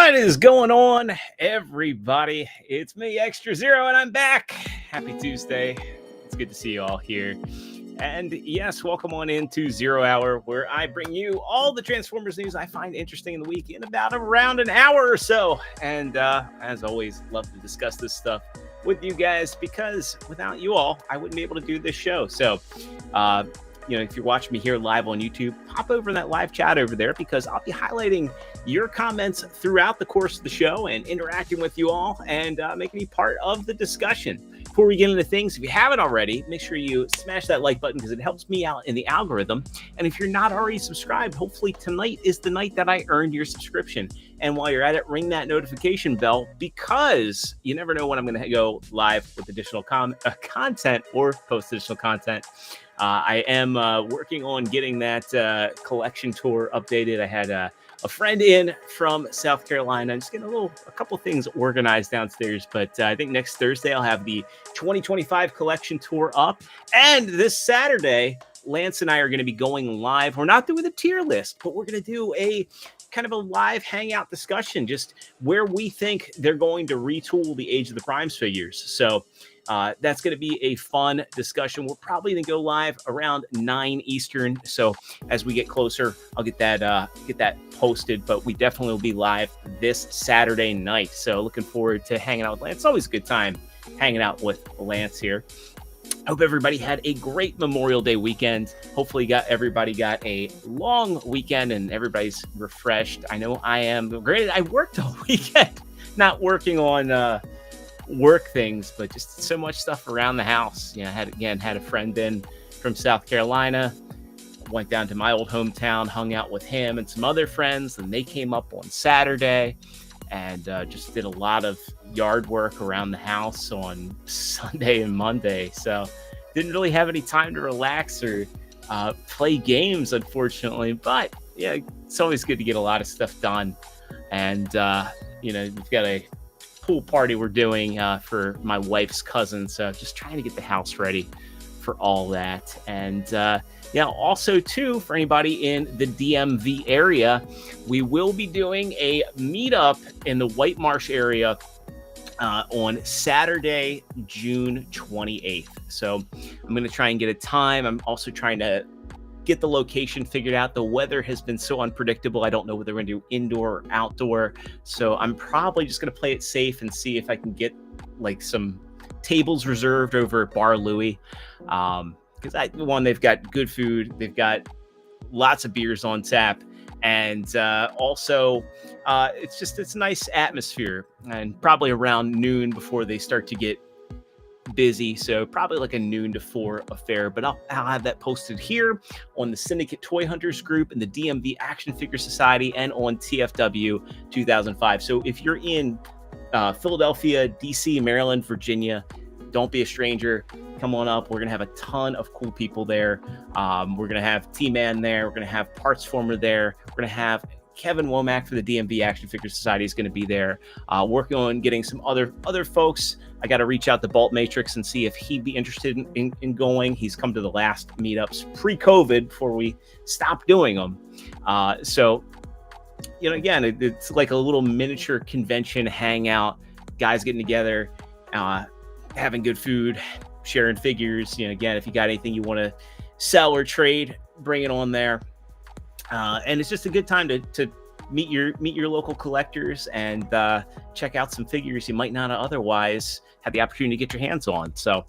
What is going on, everybody? It's me, Extra Zero, and I'm back. Happy Tuesday. It's good to see you all here. And yes, welcome on into Zero Hour, where I bring you all the Transformers news I find interesting in the week in about around an hour or so. And as always, love to discuss this stuff with you guys, because without you all, I wouldn't be able to do this show. So, if you're watching me here live on YouTube, pop over in that live chat over there, because I'll be highlighting your comments throughout the course of the show and interacting with you all and making you part of the discussion. Before we get into things, if you haven't already, make sure you smash that like button, because it helps me out in the algorithm. And if you're not already subscribed, hopefully tonight is the night that I earned your subscription. And while you're at it, ring that notification bell, because you never know when I'm going to go live with additional content or post additional content. I am working on getting that collection tour updated. I had a friend in from South Carolina. I'm just getting a couple things organized downstairs. But I think next Thursday I'll have the 2025 collection tour up. And this Saturday, Lance and I are going to be going live. We're not doing a tier list, but we're going to do a kind of a live hangout discussion, just where we think they're going to retool the Age of the Primes figures. So that's going to be a fun discussion. We're probably going to go live around 9 Eastern. So as we get closer, I'll get that posted. But we definitely will be live this Saturday night. So looking forward to hanging out with Lance. It's always a good time hanging out with Lance here. Hope everybody had a great Memorial Day weekend. Hopefully everybody got a long weekend and everybody's refreshed. I know I am. Granted, I worked all weekend, not working on work things, but just so much stuff around the house. I had a friend in from South Carolina, went down to my old hometown, hung out with him and some other friends, and they came up on Saturday and just did a lot of yard work around the house on Sunday and Monday. So didn't really have any time to relax or play games, unfortunately. But yeah, it's always good to get a lot of stuff done. And we've got a pool party we're doing for my wife's cousin, so just trying to get the house ready for all that. And also too, for anybody in the DMV area, we will be doing a meetup in the White Marsh area on Saturday, June 28th. So I'm going to try and get a time. I'm also trying to get the location figured out. The weather has been so unpredictable. I don't know whether we're going to do indoor or outdoor. So I'm probably just going to play it safe and see if I can get like some tables reserved over at Bar Louie. Because they've got good food. They've got lots of beers on tap. And also, it's a nice atmosphere, and probably around noon before they start to get busy. So probably like a noon to 4 affair, but I'll have that posted here on the Syndicate Toy Hunters group and the DMV Action Figure Society and on TFW 2005. So if you're in Philadelphia, DC, Maryland, Virginia, don't be a stranger. Come on up. We're going to have a ton of cool people there. We're going to have T-Man there. We're going to have Parts Former there. We're going to have Kevin MacLeod for the DMV Action Figure Society is going to be there. Working on getting some other folks. I got to reach out to Bolt Matrix and see if he'd be interested in going. He's come to the last meetups pre-COVID before we stopped doing them. Again, it's like a little miniature convention hangout. Guys getting together, having good food, sharing figures. Again, if you got anything you want to sell or trade, bring it on there. And it's just a good time to meet your local collectors and check out some figures you might not otherwise have the opportunity to get your hands on. So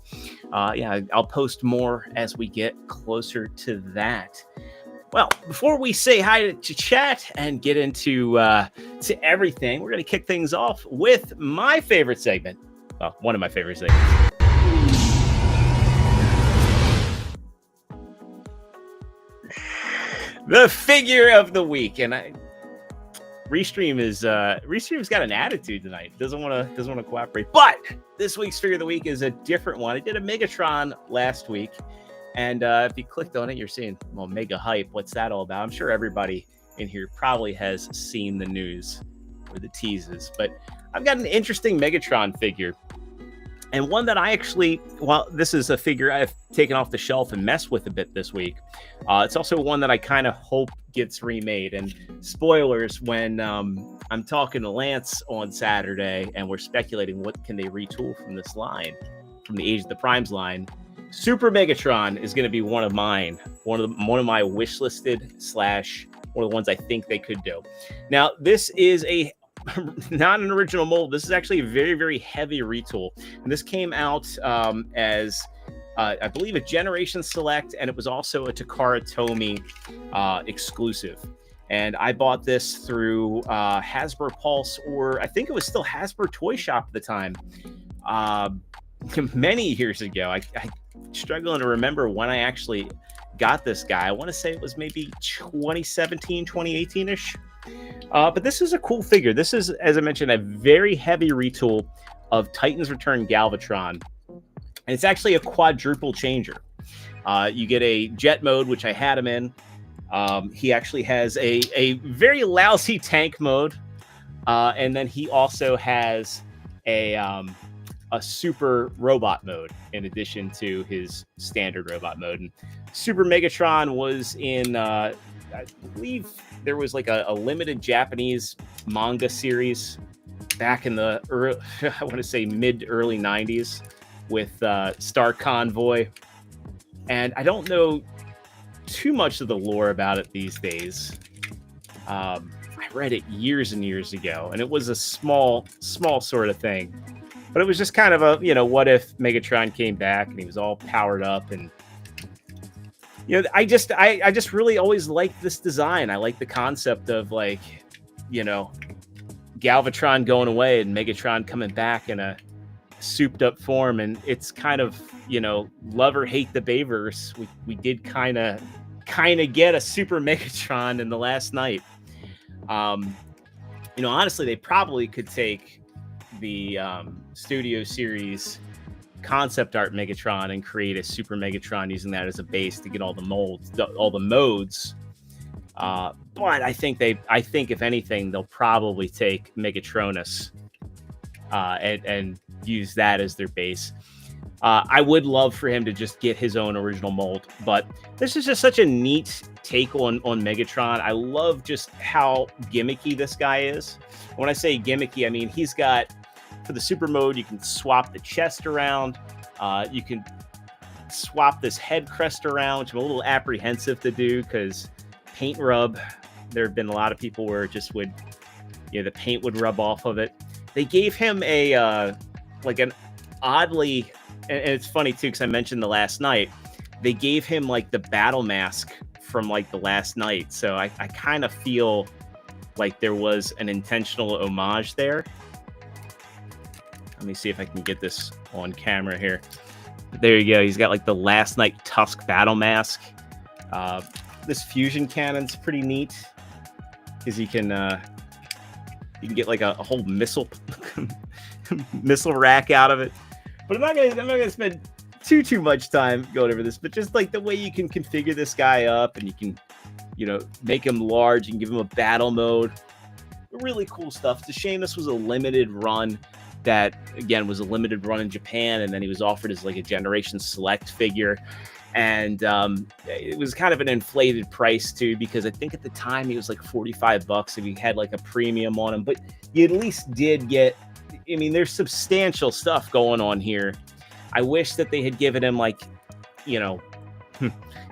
I'll post more as we get closer to that. Well, before we say hi to chat and get into to everything, we're going to kick things off with my favorite segment. Well, one of my favorite segments. The figure of the week. And Restream's got an attitude tonight. Doesn't want to cooperate. But this week's figure of the week is a different one. I did a Megatron last week. And if you clicked on it, you're seeing, well, mega hype. What's that all about? I'm sure everybody in here probably has seen the news or the teases. But I've got an interesting Megatron figure. And one that I actually, well, this is a figure I've taken off the shelf and messed with a bit this week. It's also one that I kind of hope gets remade. And spoilers, when I'm talking to Lance on Saturday and we're speculating what can they retool from this line, from the Age of the Primes line, Super Megatron is going to be one of mine, one of my wish listed / one of the ones I think they could do. Now, this is not an original mold. This is actually a very, very heavy retool. And this came out as, I believe, a Generation Select, and it was also a Takara Tomy exclusive. And I bought this through Hasbro Pulse, or I think it was still Hasbro Toy Shop at the time, many years ago. I'm struggling to remember when I actually got this guy. I want to say it was maybe 2017, 2018-ish. But this is a cool figure. This is, as I mentioned, a very heavy retool of Titan's Return Galvatron. And it's actually a quadruple changer. You get a jet mode, which I had him in. He actually has a very lousy tank mode. And then he also has a super robot mode in addition to his standard robot mode. And Super Megatron was in, I believe there was like a limited Japanese manga series back in the early, I want to say mid-early 90s with Star Convoy. And I don't know too much of the lore about it these days. I read it years and years ago, and it was a small sort of thing. But it was just kind of a, what if Megatron came back and he was all powered up. And, I just really always liked this design. I like the concept of Galvatron going away and Megatron coming back in a souped up form. And it's kind of, love or hate the Bayverse. We did kind of get a Super Megatron in the last night. Honestly, they probably could take the Studio Series concept art Megatron and create a Super Megatron using that as a base to get all the molds, all the modes. But I think if anything, they'll probably take Megatronus and use that as their base. I would love for him to just get his own original mold, but this is just such a neat take on Megatron. I love just how gimmicky this guy is. When I say gimmicky, I mean he's got, for the super mode, you can swap the chest around. You can swap this head crest around, which I'm a little apprehensive to do because paint rub. There have been a lot of people where it just would, the paint would rub off of it. They gave him an oddly, and it's funny too because I mentioned the last night. They gave him like the battle mask from like the last night, so I kind of feel like there was an intentional homage there. Let me see if I can get this on camera here. There you go. He's got like the last night Tusk battle mask. This fusion cannon's pretty neat because you can get like a whole missile rack out of it. But I'm not gonna spend too much time going over this. But just like the way you can configure this guy up, and you can make him large and give him a battle mode. Really cool stuff. It's a shame this was a limited run. That again was a limited run in Japan, and then he was offered as like a Generation Select figure, and it was kind of an inflated price too, because I think at the time he was like $45 if you had like a premium on him, but you at least did get, I mean, there's substantial stuff going on here. I wish that they had given him like,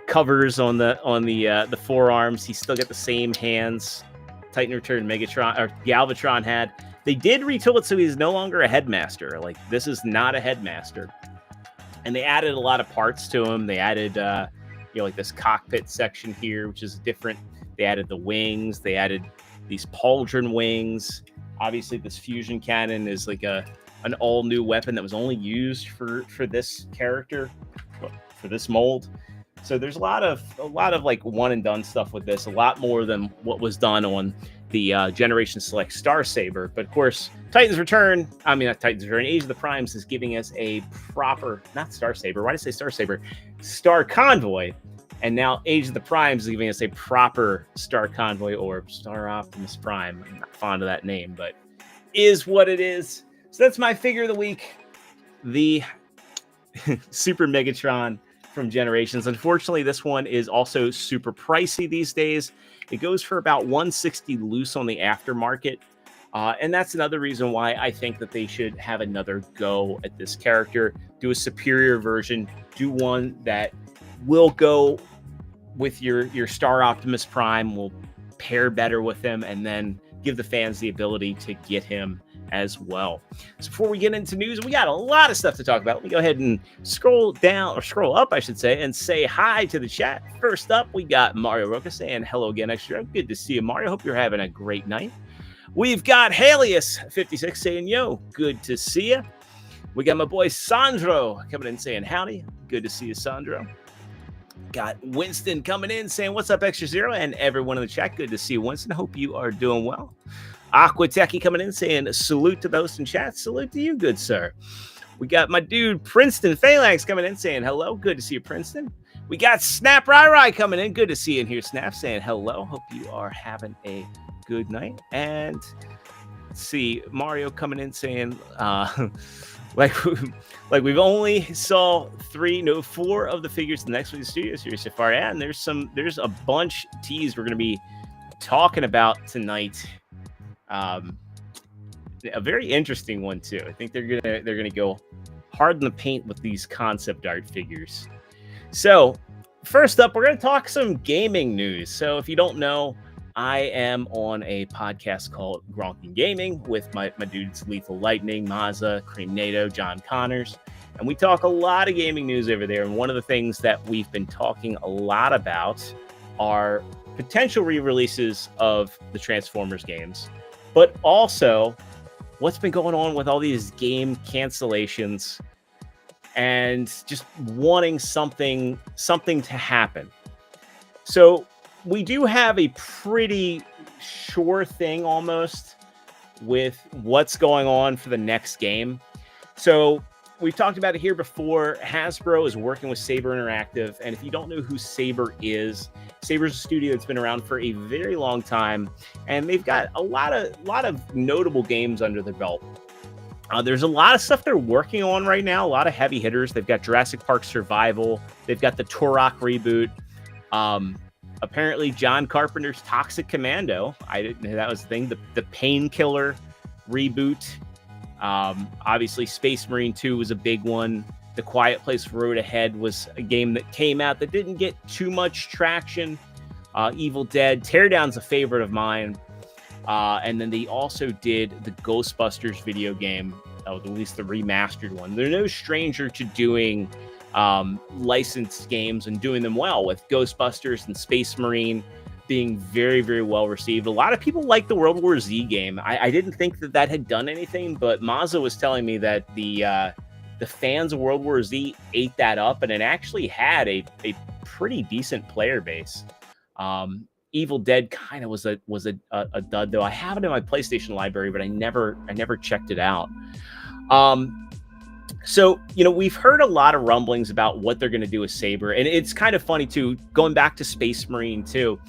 covers on the forearms. He still got the same hands Titan Return Megatron or Galvatron had. They did retool it so he's no longer a headmaster. Like, this is not a headmaster. And they added a lot of parts to him. They added, like this cockpit section here, which is different. They added the wings. They added these pauldron wings. Obviously, this fusion cannon is like an all-new weapon that was only used for this character, for this mold. So there's a lot of like one-and-done stuff with this. A lot more than what was done on the Generation Select Star Saber. But of course, Age of the Primes is giving us a proper, not Star Saber, why did I say Star Saber? Star Convoy. And now Age of the Primes is giving us a proper Star Convoy orb, Star Optimus Prime. I'm not fond of that name, but is what it is. So that's my figure of the week. the Super Megatron from Generations. Unfortunately, this one is also super pricey these days. It goes for about $160 loose on the aftermarket. And that's another reason why I think that they should have another go at this character. Do a superior version. Do one that will go with your Star Optimus Prime, will pair better with him, and then give the fans the ability to get him as well. So before we get into news, we got a lot of stuff to talk about. Let me go ahead and scroll up, I should say, and say hi to the chat. First up, we got Mario Roca saying hello again, Extra. Good to see you, Mario. Hope you're having a great night. We've got Halius56 saying, yo, good to see you. We got my boy Sandro coming in saying howdy. Good to see you, Sandro. Got Winston coming in saying, what's up, Extra Zero? And everyone in the chat, good to see you, Winston. Hope you are doing well. Aquateki coming in saying, salute to those in chat. Salute to you, good sir. We got my dude Princeton Phalanx coming in saying hello. Good to see you, Princeton. We got Snap Rai coming in. Good to see you in here, Snap, saying hello. Hope you are having a good night. And let's see, Mario coming in saying, like we've only saw 4 of the figures in the next week's studio series so far. Yeah, and there's a bunch tease we're going to be talking about tonight. A very interesting one too. I think they're gonna go hard in the paint with these concept art figures. So first up, we're gonna talk some gaming news. So if you don't know, I am on a podcast called Gronkin Gaming with my dudes Lethal Lightning, Mazza, Cream NATO, John Connors, and we talk a lot of gaming news over there. And one of the things that we've been talking a lot about are potential re-releases of the Transformers games, but also what's been going on with all these game cancellations and just wanting something to happen. So we do have a pretty sure thing almost with what's going on for the next game. So we've talked about it here before. Hasbro is working with Saber Interactive. And if you don't know who Saber is, Saber's a studio that's been around for a very long time. And they've got a lot of notable games under their belt. There's a lot of stuff they're working on right now, a lot of heavy hitters. They've got Jurassic Park Survival. They've got the Turok reboot. Apparently, John Carpenter's Toxic Commando. I didn't know that was the thing. The Painkiller reboot. Obviously, Space Marine 2 was a big one. The Quiet Place Road Ahead was a game that came out that didn't get too much traction. Evil Dead. Teardown's a favorite of mine. And then they also did the Ghostbusters video game, at least the remastered one. They're no stranger to doing licensed games and doing them well, with Ghostbusters and Space Marine being very, very well received. A lot of people like the World War Z game. I didn't think that had done anything, but Mazza was telling me that the fans of World War Z ate that up, and it actually had a pretty decent player base. Evil Dead kind of was a dud, though. I have it in my PlayStation library, but I never checked it out. So, we've heard a lot of rumblings about what they're going to do with Saber. And it's kind of funny, too, going back to Space Marine, too.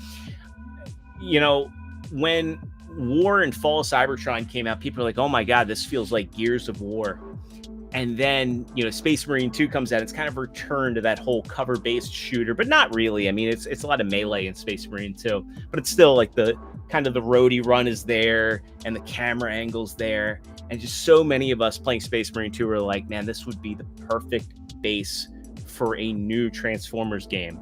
When War and Fall of Cybertron came out, people are like, oh, my God, this feels like Gears of War. And then, Space Marine 2 comes out. It's kind of a return to that whole cover-based shooter, but not really. I mean, it's a lot of melee in Space Marine 2, but it's still like the roadie run is there and the camera angle's there. And just so many of us playing Space Marine 2 were like, man, this would be the perfect base for a new Transformers game.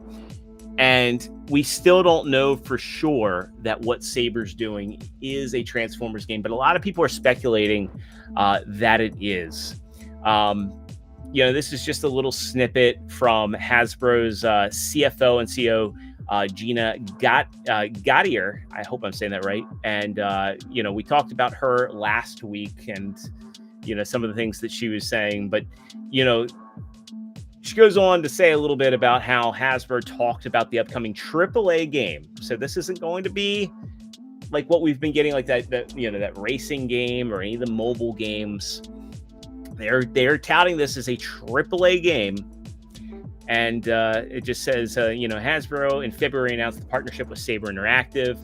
And we still don't know for sure that what Saber's doing is a Transformers game, but a lot of people are speculating that it is. This is just a little snippet from Hasbro's CFO and CEO, Gina Gaudier. I hope I'm saying that right. And, we talked about her last week and, some of the things that she was saying. But, she goes on to say a little bit about how Hasbro talked about the upcoming AAA game. So this isn't going to be like what we've been getting, like that racing game or any of the mobile games. They're touting this as a AAA game. And it just says, Hasbro in February announced the partnership with Saber Interactive.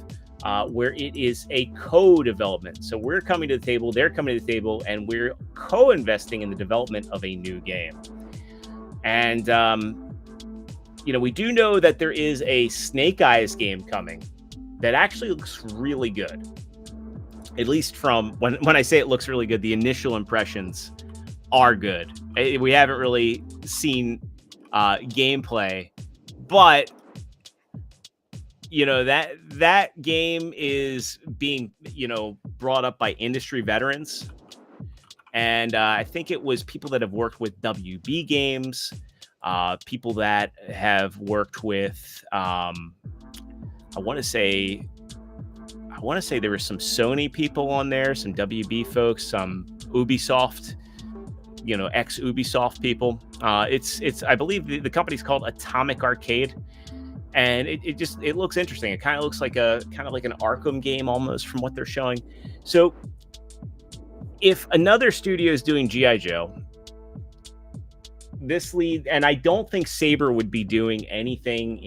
where it is a co-development. So we're coming to the table, they're coming to the table, and we're co-investing in the development of a new game. And, we do know that there is a Snake Eyes game coming that actually looks really good. At least from when I say it looks really good, the initial impressions are good. We haven't really seen gameplay, but that game is being brought up by industry veterans, and I think it was people that have worked with WB Games, people that have worked with I want to say there were some Sony people on there, some WB folks, some Ubisoft, ex Ubisoft people. It's I believe the company's called Atomic Arcade. And it looks interesting. It kind of looks like an Arkham game almost from what they're showing. So if another studio is doing G.I. Joe, this lead, and I don't think Saber would be doing anything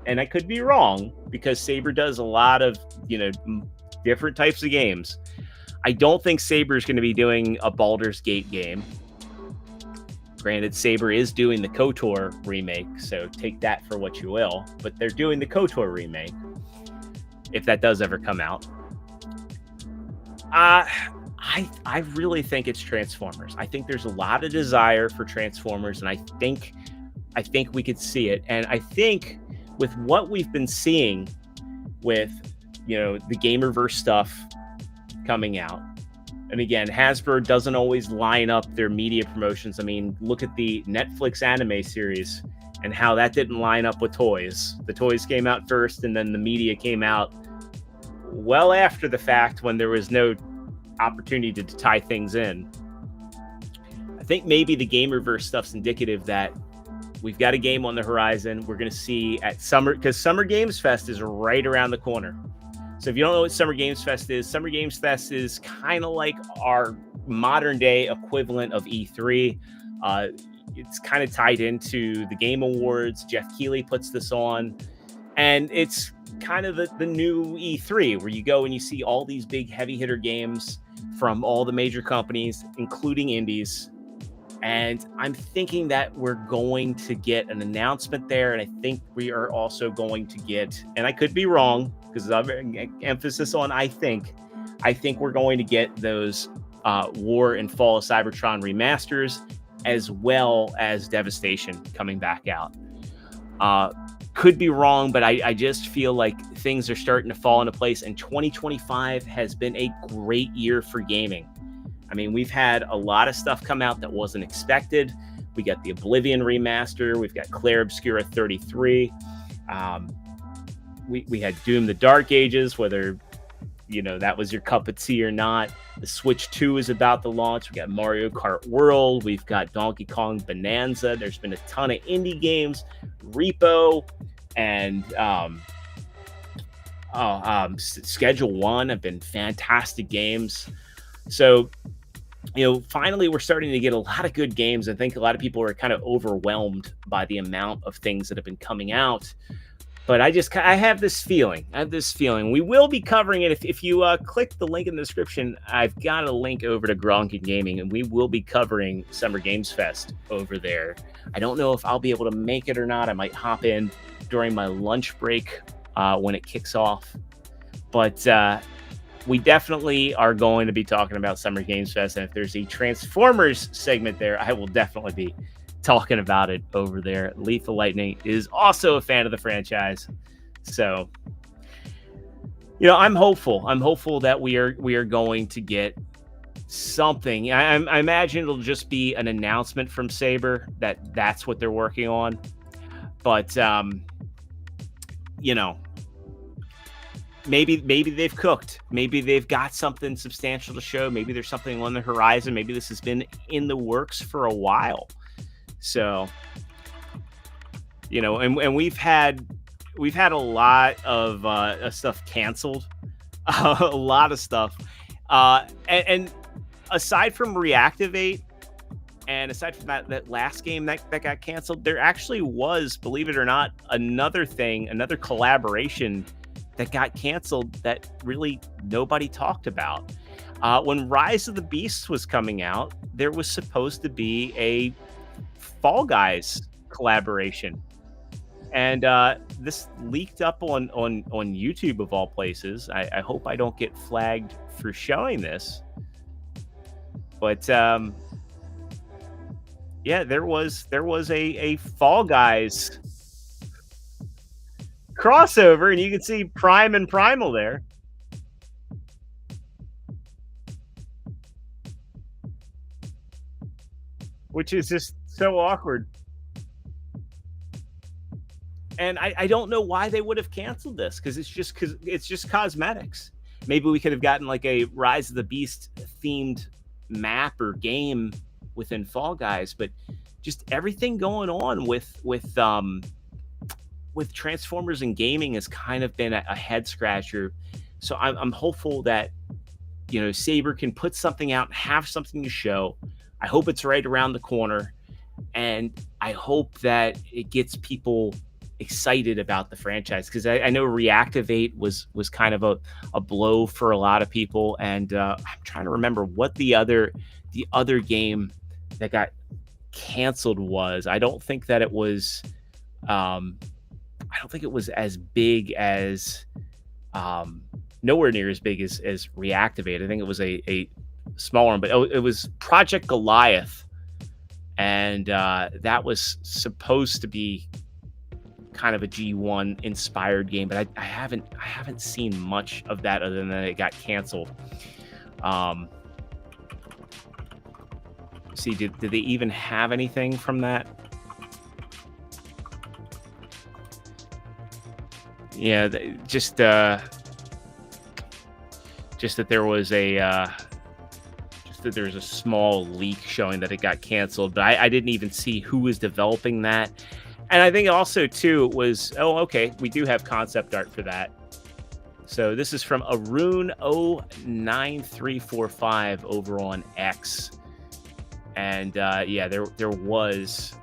and I could be wrong because Saber does a lot of, different types of games. I don't think Saber is going to be doing a Baldur's Gate game. Granted, Saber is doing the KOTOR remake, so take that for what you will. But they're doing the KOTOR remake, if that does ever come out. I really think it's Transformers. I think there's a lot of desire for Transformers, and I think we could see it. And I think with what we've been seeing with, the Gamerverse stuff coming out, and again, Hasbro doesn't always line up their media promotions. I mean, look at the Netflix anime series and how that didn't line up with toys. The toys came out first, and then the media came out well after the fact when there was no opportunity to tie things in. I think maybe the Gamerverse stuff's indicative that we've got a game on the horizon. We're going to see at summer, because Summer Games Fest is right around the corner. So if you don't know what Summer Games Fest is kind of like our modern day equivalent of E3. It's kind of tied into the Game Awards. Jeff Keighley puts this on, and it's kind of the new E3 where you go and you see all these big heavy hitter games from all the major companies, including indies. And I'm thinking that we're going to get an announcement there. And I think we are also going to get, and I could be wrong because I'm emphasis on I think we're going to get those War and Fall of Cybertron remasters, as well as Devastation coming back out. Could be wrong, but I just feel like things are starting to fall into place. And 2025 has been a great year for gaming. I mean, we've had a lot of stuff come out that wasn't expected. We got the Oblivion remaster. We've got Clair Obscura 33. We had Doom the Dark Ages, whether, that was your cup of tea or not. The Switch 2 is about to launch. We got Mario Kart World. We've got Donkey Kong Bonanza. There's been a ton of indie games. Repo and Schedule 1 have been fantastic games. So, finally, we're starting to get a lot of good games. I think a lot of people are kind of overwhelmed by the amount of things that have been coming out. But I have this feeling. We will be covering it. If you click the link in the description, I've got a link over to Gronkin Gaming, and we will be covering Summer Games Fest over there. I don't know if I'll be able to make it or not. I might hop in during my lunch break when it kicks off. But we definitely are going to be talking about Summer Games Fest. And if there's a Transformers segment there, I will definitely be talking about it over there. Lethal Lightning is also a fan of the franchise. So, I'm hopeful. I'm hopeful that we are going to get something. I imagine it'll just be an announcement from Saber that's what they're working on. But, maybe they've cooked. Maybe they've got something substantial to show. Maybe there's something on the horizon. Maybe this has been in the works for a while. So, and we've had a lot of stuff canceled, a lot of stuff. And aside from Reactivate, and aside from that last game that got canceled, there actually was, believe it or not, another collaboration that got canceled that really nobody talked about. When Rise of the Beasts was coming out, there was supposed to be a Fall Guys collaboration, and this leaked up on YouTube of all places. I hope I don't get flagged for showing this, but yeah, there was a Fall Guys crossover, and you can see Prime and Primal there. Which is just so awkward. And I don't know why they would have canceled this, because it's just cosmetics. Maybe we could have gotten like a Rise of the Beast themed map or game within Fall Guys, but just everything going on with Transformers and gaming has kind of been a head scratcher. So I'm hopeful that, you know, Saber can put something out and have something to show. I hope it's right around the corner, and I hope that it gets people excited about the franchise, because I know Reactivate was kind of a blow for a lot of people, and I'm trying to remember what the other game that got canceled was. I don't think that it was as big as nowhere near as big as Reactivate. I think it was a smaller one, but it was Project Goliath, and that was supposed to be kind of a G1 inspired game, but I haven't seen much of that other than that it got canceled. See, did they even have anything from that? Yeah, just that there was a there's a small leak showing that it got canceled, but I didn't even see who was developing that. And I think also too, it was, oh, okay, we do have concept art for that. So this is from Arun 09345 over on X. And yeah, there was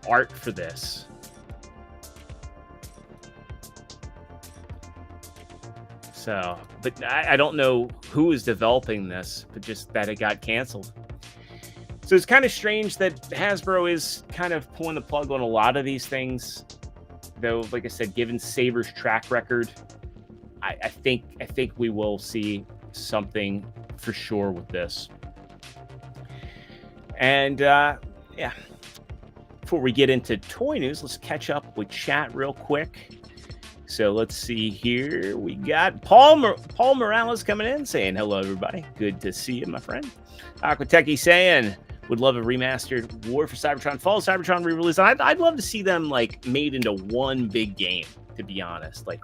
art for this. So, but I don't know who is developing this, but just that it got canceled. So it's kind of strange that Hasbro is kind of pulling the plug on a lot of these things, though. Like I said, given Saber's track record, I think we will see something for sure with this. And yeah, before we get into toy news, let's catch up with chat real quick. So let's see here. We got Paul Morales coming in saying, hello, everybody. Good to see you, my friend. Aquateki saying, would love a remastered War for Cybertron, Fall of Cybertron re-release. I'd love to see them like made into one big game, to be honest. Like,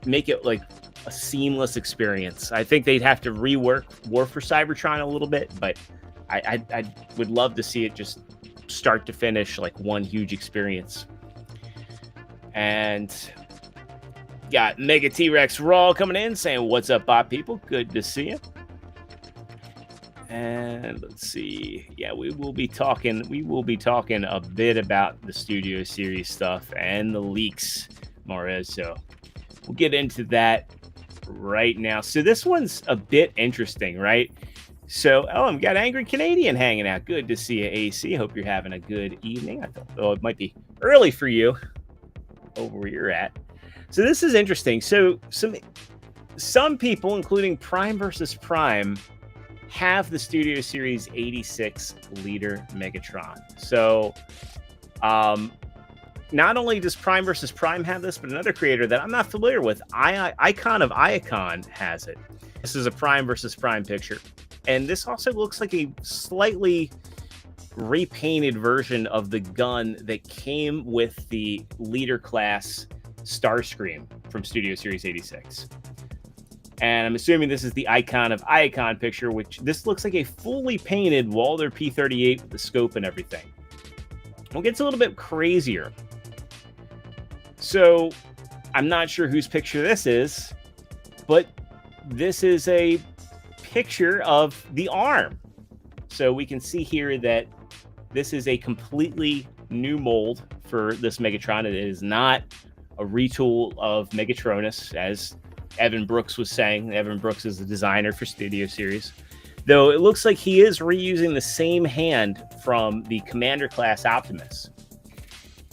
make it like a seamless experience. I think they'd have to rework War for Cybertron a little bit, but I would love to see it just start to finish like one huge experience. And got Mega T-Rex Raw coming in saying, what's up, bot people? Good to see you. And let's see. Yeah, we will be talking a bit about the Studio Series stuff and the leaks, Marez. So we'll get into that right now. So this one's a bit interesting, right? So, I've got Angry Canadian hanging out. Good to see you, AC. Hope you're having a good evening. I thought it might be early for you over where you're at. So this is interesting. So some people, including Prime versus Prime, have the Studio Series 86 liter Megatron. So not only does Prime versus Prime have this, but another creator that I'm not familiar with, Icon of Iacon, has it. This is a Prime versus Prime picture. And this also looks like a slightly repainted version of the gun that came with the leader class Starscream from Studio Series 86. And I'm assuming this is the Icon of Iacon picture, which this looks like a fully painted Walther P38 with the scope and everything. Well, it gets a little bit crazier. So I'm not sure whose picture this is, but this is a picture of the arm. So we can see here that this is a completely new mold for this Megatron. It is not a retool of Megatronus, as Evan Brooks was saying. Evan Brooks is the designer for Studio Series, though it looks like he is reusing the same hand from the Commander class Optimus.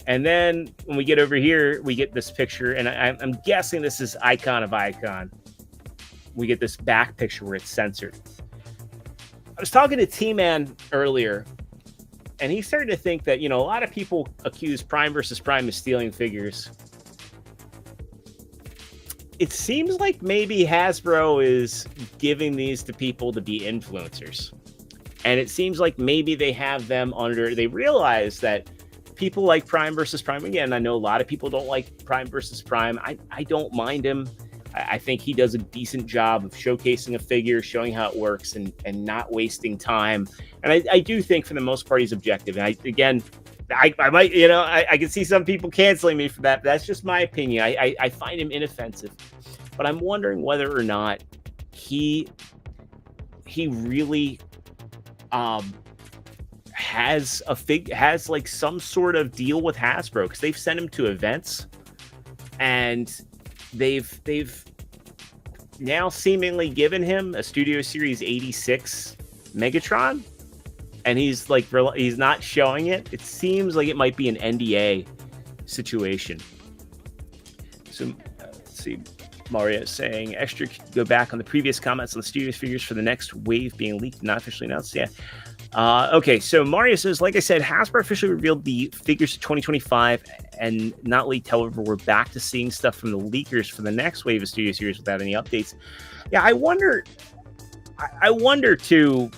And then when we get over here, we get this picture, and I'm guessing this is Icon of Icon. We get this back picture where it's censored. I was talking to T-Man earlier, and he started to think that, you know, a lot of people accuse Prime versus Prime of stealing figures. It seems like maybe Hasbro is giving these to people to be influencers. And it seems like maybe they have them under, they realize that people like Prime versus Prime. Again, I know a lot of people don't like Prime versus Prime. I don't mind him. I think he does a decent job of showcasing a figure, showing how it works, and not wasting time. And I do think for the most part he's objective. And I might, you know, I can see some people canceling me for that, but that's just my opinion. I find him inoffensive, but I'm wondering whether or not he really has like some sort of deal with Hasbro, because they've sent him to events, and they've now seemingly given him a Studio Series 86 Megatron, and he's not showing it. It seems like it might be an NDA situation. So let's see. Mario is saying, extra, go back on the previous comments on the Studio figures for the next wave being leaked, not officially announced. Yeah. Okay, so Mario says, like I said, Hasbro officially revealed the figures to 2025 and not leaked. However, we're back to seeing stuff from the leakers for the next wave of Studio Series without any updates. Yeah, I wonder too,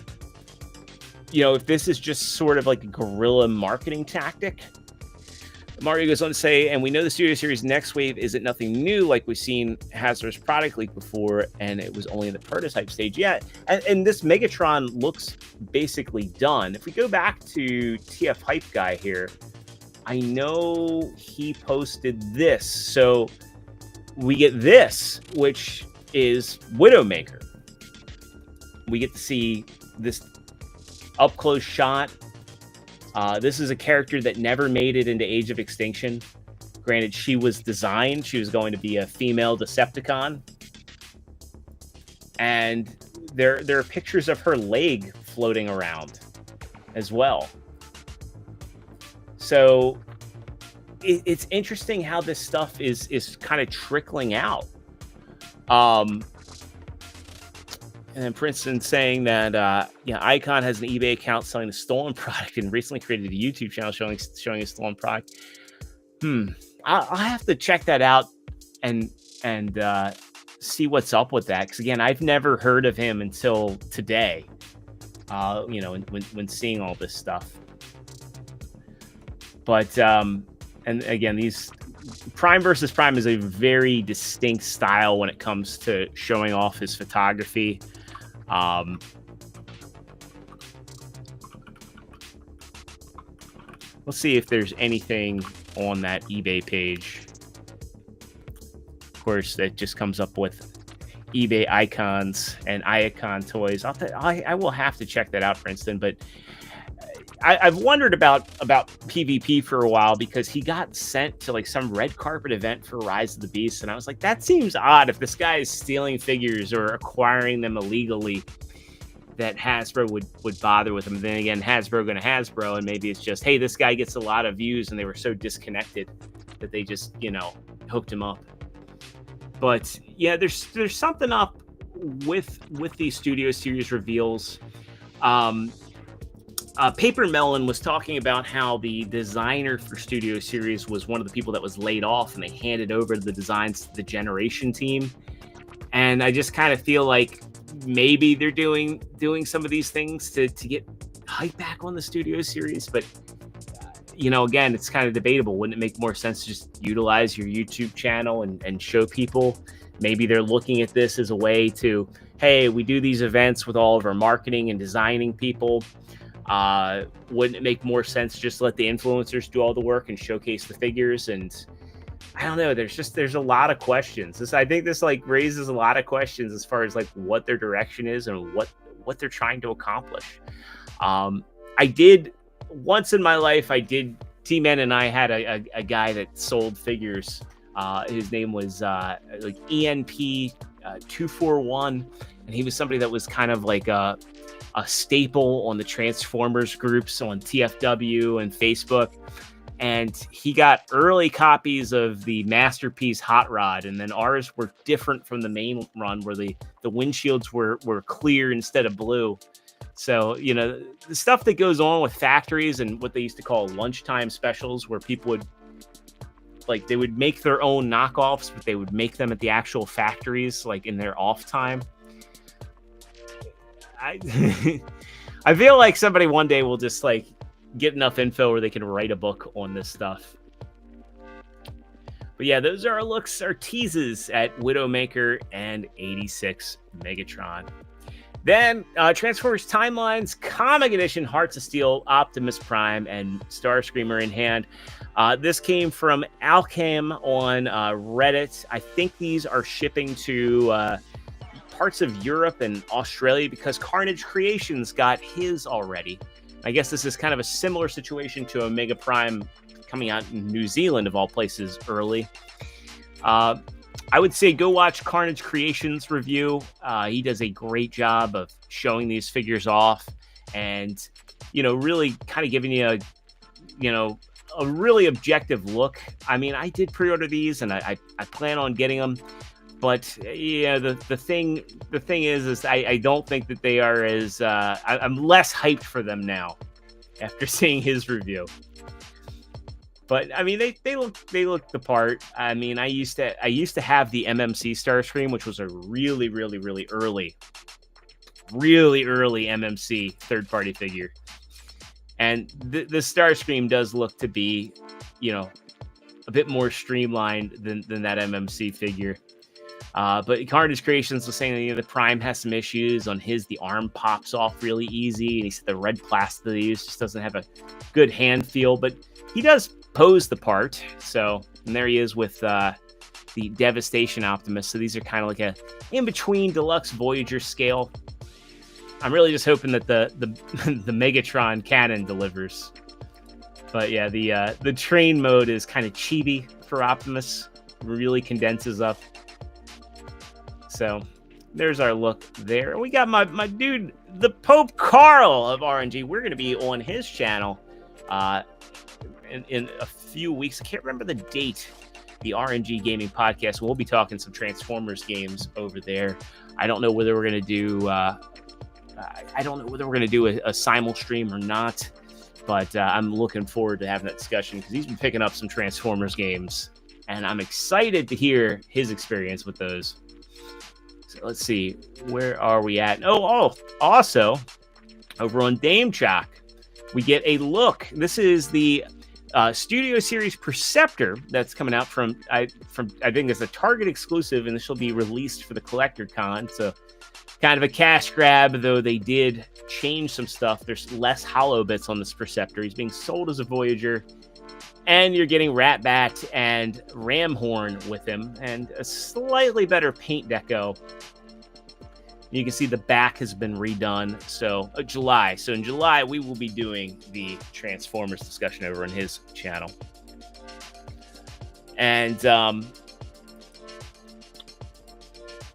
you know, if this is just sort of like a guerrilla marketing tactic. Mario goes on to say, and we know the Studio Series next wave isn't nothing new, like we've seen Hasbro's product leak before, and it was only in the prototype stage yet. And this Megatron looks basically done. If we go back to TF Hype Guy here, I know he posted this. So we get this, which is Widowmaker. We get to see this up-close shot. This is a character that never made it into Age of Extinction. Granted, she was designed. She was going to be a female Decepticon. And there are pictures of her leg floating around as well. So it's interesting how this stuff is kind of trickling out. And then Princeton saying that, Icon has an eBay account selling the stolen product and recently created a YouTube channel showing a stolen product. I'll have to check that out and see what's up with that. Because again, I've never heard of him until today. When seeing all this stuff. But and again, these Prime versus Prime is a very distinct style when it comes to showing off his photography. Let's see if there's anything on that eBay page. Of course, that just comes up with eBay icons and Icon toys. I will have to check that out, Princeton. But I've wondered about PvP for a while, because he got sent to like some red carpet event for Rise of the Beast, and I was like, that seems odd if this guy is stealing figures or acquiring them illegally, that Hasbro would bother with him. And then again, Hasbro going to Hasbro, and maybe it's just, hey, this guy gets a lot of views, and they were so disconnected that they just, hooked him up. But yeah, there's something up with these Studio Series reveals. Paper Melon was talking about how the designer for Studio Series was one of the people that was laid off, and they handed over the designs to the Generation team. And I just kind of feel like maybe they're doing some of these things to get hype back on the Studio Series. But, again, it's kind of debatable. Wouldn't it make more sense to just utilize your YouTube channel and show people? Maybe they're looking at this as a way to, hey, we do these events with all of our marketing and designing people. Wouldn't it make more sense just to let the influencers do all the work and showcase the figures? And I don't know, there's a lot of questions. I think this raises a lot of questions as far as what their direction is and what they're trying to accomplish. I did once in my life, T-Man and I had a guy that sold figures His name was like ENP 241, and he was somebody that was kind of like a staple on the Transformers groups on TFW and Facebook. And he got early copies of the Masterpiece Hot Rod, and then ours were different from the main run, where the windshields were clear instead of blue. So, you know, the stuff that goes on with factories and what they used to call lunchtime specials, where people would, like, they would make their own knockoffs, but they would make them at the actual factories, like in their off time. I feel like somebody one day will just like get enough info where they can write a book on this stuff. But yeah, those are our looks, our teases at Widowmaker and 86 Megatron. Then Transformers Timelines Comic Edition, Hearts of Steel, Optimus Prime, and Starscreamer in hand. This came from Alcam on Reddit. I think these are shipping to parts of Europe and Australia because Carnage Creations got his already. I guess this is kind of a similar situation to Omega Prime coming out in New Zealand, of all places, early. I would say go watch Carnage Creations review. He does a great job of showing these figures off and, you know, really kind of giving you a really objective look. I mean, I did pre-order these and I plan on getting them. But yeah, the thing is I don't think that they are as I'm less hyped for them now after seeing his review. But I mean, they look the part. I mean, I used to have the MMC Starscream, which was a really early MMC third-party figure, and the Starscream does look to be, you know, a bit more streamlined than that MMC figure. But Carnage Creations was saying that, you know, the Prime has some issues on his. The arm pops off really easy, and he said the red plastic they use just doesn't have a good hand feel. But he does pose the part. So, and there he is with the Devastation Optimus. So these are kind of like a in-between deluxe Voyager scale. I'm really just hoping that the Megatron cannon delivers. But yeah, the train mode is kind of chibi for Optimus. Really condenses up. So there's our look there. We got my dude, the Pope Carl of RNG. We're going to be on his channel in a few weeks. I can't remember the date. The RNG Gaming Podcast. We'll be talking some Transformers games over there. I don't know whether we're going to do. I don't know whether we're going to do a simul stream or not. But I'm looking forward to having that discussion because he's been picking up some Transformers games, and I'm excited to hear his experience with those. So let's see, where are we at? Oh, also over on Dame Chock, we get a look. This is the Studio Series Perceptor that's coming out from I think it's a Target exclusive, and this will be released for the Collector Con. So kind of a cash grab, though they did change some stuff. There's less hollow bits on this Perceptor. He's being sold as a Voyager. And you're getting Ratbat and Ramhorn with him, and a slightly better paint deco. You can see the back has been redone. So July. So in July, we will be doing the Transformers discussion over on his channel. And I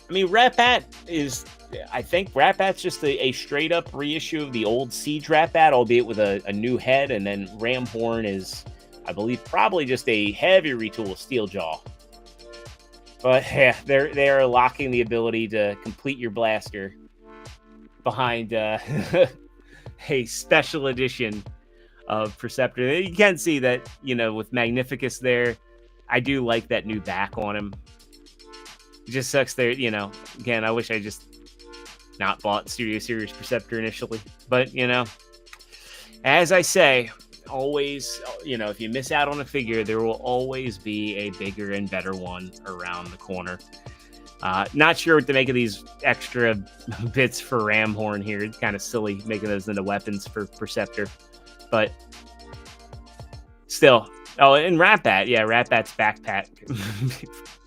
mean, Ratbat is. I think Ratbat's just a straight up reissue of the old Siege Ratbat, albeit with a new head, and then Ramhorn is, I believe, probably just a heavy retool of Steeljaw. But yeah, they are locking the ability to complete your blaster behind a special edition of Perceptor. You can see that, you know, with Magnificus there, I do like that new back on him. It just sucks there, you know. Again, I wish I just not bought Studio Series Perceptor initially. But, you know, as I say, always, you know, if you miss out on a figure, there will always be a bigger and better one around the corner. Not sure what to make of these extra bits for Ramhorn here. It's kind of silly making those into weapons for Perceptor. But still. Oh, and Ratbat. Yeah, Ratbat's backpack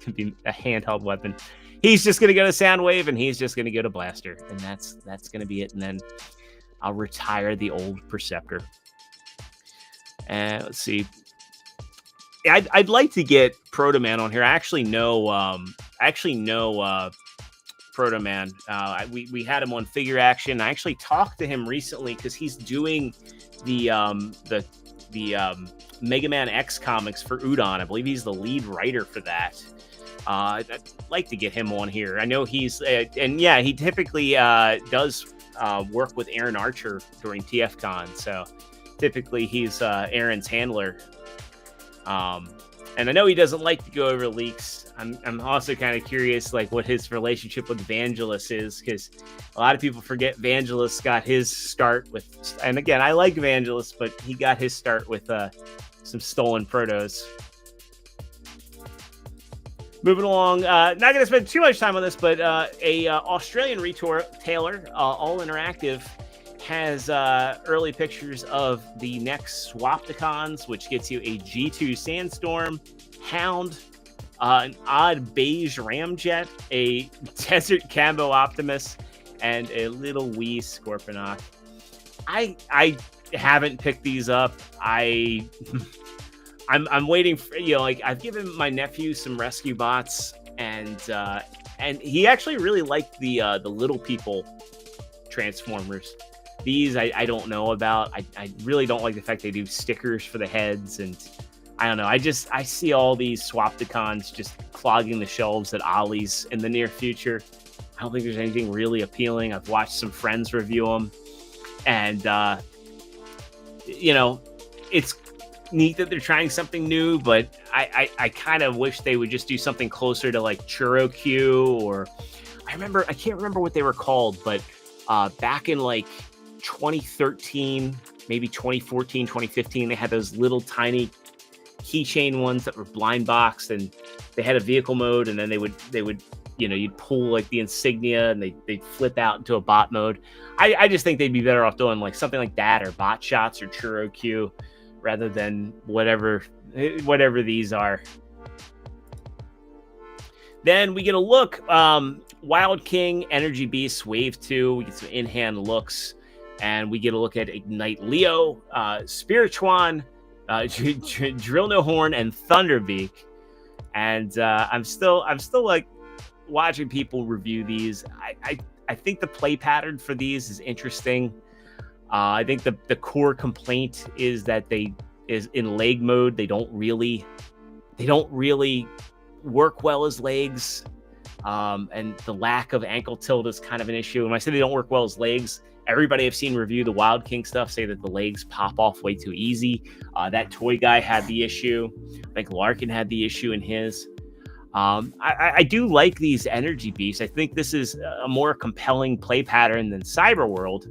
can be a handheld weapon. He's just going to go to Soundwave, and he's just going to go to Blaster. And that's going to be it. And then I'll retire the old Perceptor. And let's see. I'd like to get Proto Man on here. I actually know Proto Man. We had him on Figure Action. I actually talked to him recently because he's doing the Mega Man X comics for Udon. I believe he's the lead writer for that. I'd like to get him on here. I know he's and yeah, he typically does work with Aaron Archer during TFCon. So typically he's Aaron's handler. And I know he doesn't like to go over leaks. I'm also kind of curious, like, what his relationship with Vangelis is, because a lot of people forget Vangelis got his start with, and again, I like Vangelis, but he got his start with some stolen protos. Moving along, not going to spend too much time on this, but a Australian retailer, All Interactive, has early pictures of the next Swapticons, which gets you a G2 Sandstorm, Hound, an odd beige Ramjet, a Desert Cambo Optimus, and a little wee Scorponok. I haven't picked these up. I'm waiting for, like, I've given my nephew some rescue bots, and he actually really liked the little people Transformers. These I don't know about. I really don't like the fact they do stickers for the heads, and I don't know. I see all these Swapticons just clogging the shelves at Ollie's in the near future. I don't think there's anything really appealing. I've watched some friends review them, and it's neat that they're trying something new, but I kind of wish they would just do something closer to like Churro Q, or I can't remember what they were called, but back in like 2013, maybe 2014, 2015, they had those little tiny keychain ones that were blind boxed, and they had a vehicle mode, and then they would you'd pull like the insignia and they'd flip out into a bot mode. I just think they'd be better off doing like something like that, or bot shots, or Churro Q, rather than whatever these are. Then we get a look, Wild King Energy Beast Wave 2. We get some in-hand looks, and we get a look at Ignite Leo, Spirituan, Drill No Horn, and Thunderbeak. And I'm still like watching people review these. I think the play pattern for these is interesting. I think the core complaint is that is in leg mode. They don't really work well as legs, and the lack of ankle tilt is kind of an issue. And when I say they don't work well as legs, everybody I've seen review the Wild King stuff say that the legs pop off way too easy. That toy guy had the issue. I think Larkin had the issue in his. I do like these Energy Beasts. I think this is a more compelling play pattern than Cyber World.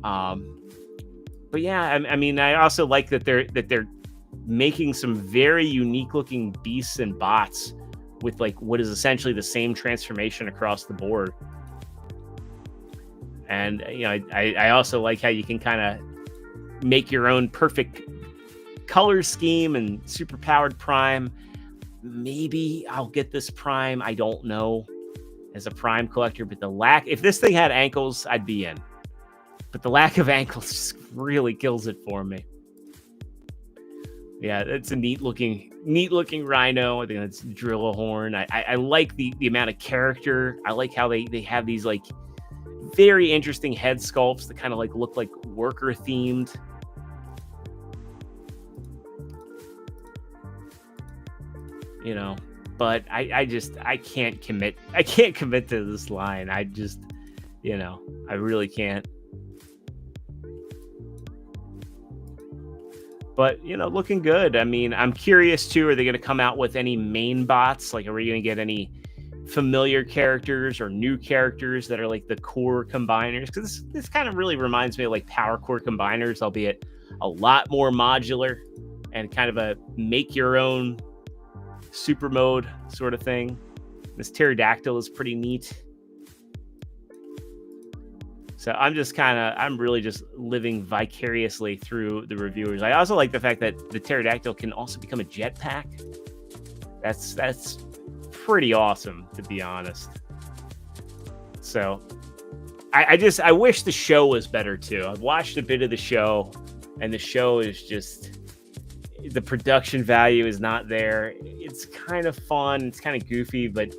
But yeah, I mean, I also like that they're making some very unique looking beasts and bots with like what is essentially the same transformation across the board. And I also like how you can kind of make your own perfect color scheme and super powered Prime. Maybe I'll get this Prime, I don't know, as a Prime collector, but if this thing had ankles, I'd be in. But the lack of ankles just really kills it for me. Yeah, it's a neat looking Rhino. I think that's Drill-A-Horn. I like the amount of character. I like how they have these like very interesting head sculpts that kind of like look like worker themed. But I can't commit to this line. I really can't. But, looking good. I mean, I'm curious too, are they going to come out with any main bots? Like, are we going to get any familiar characters or new characters that are like the core combiners? Because this kind of really reminds me of like Power Core combiners, albeit a lot more modular and kind of a make your own super mode sort of thing. This pterodactyl is pretty neat. So I'm really just living vicariously through the reviewers. I also like the fact that the pterodactyl can also become a jetpack. That's pretty awesome, to be honest. So I wish the show was better too. I've watched a bit of the show, and the show is just, the production value is not there. It's kind of fun. It's kind of goofy, but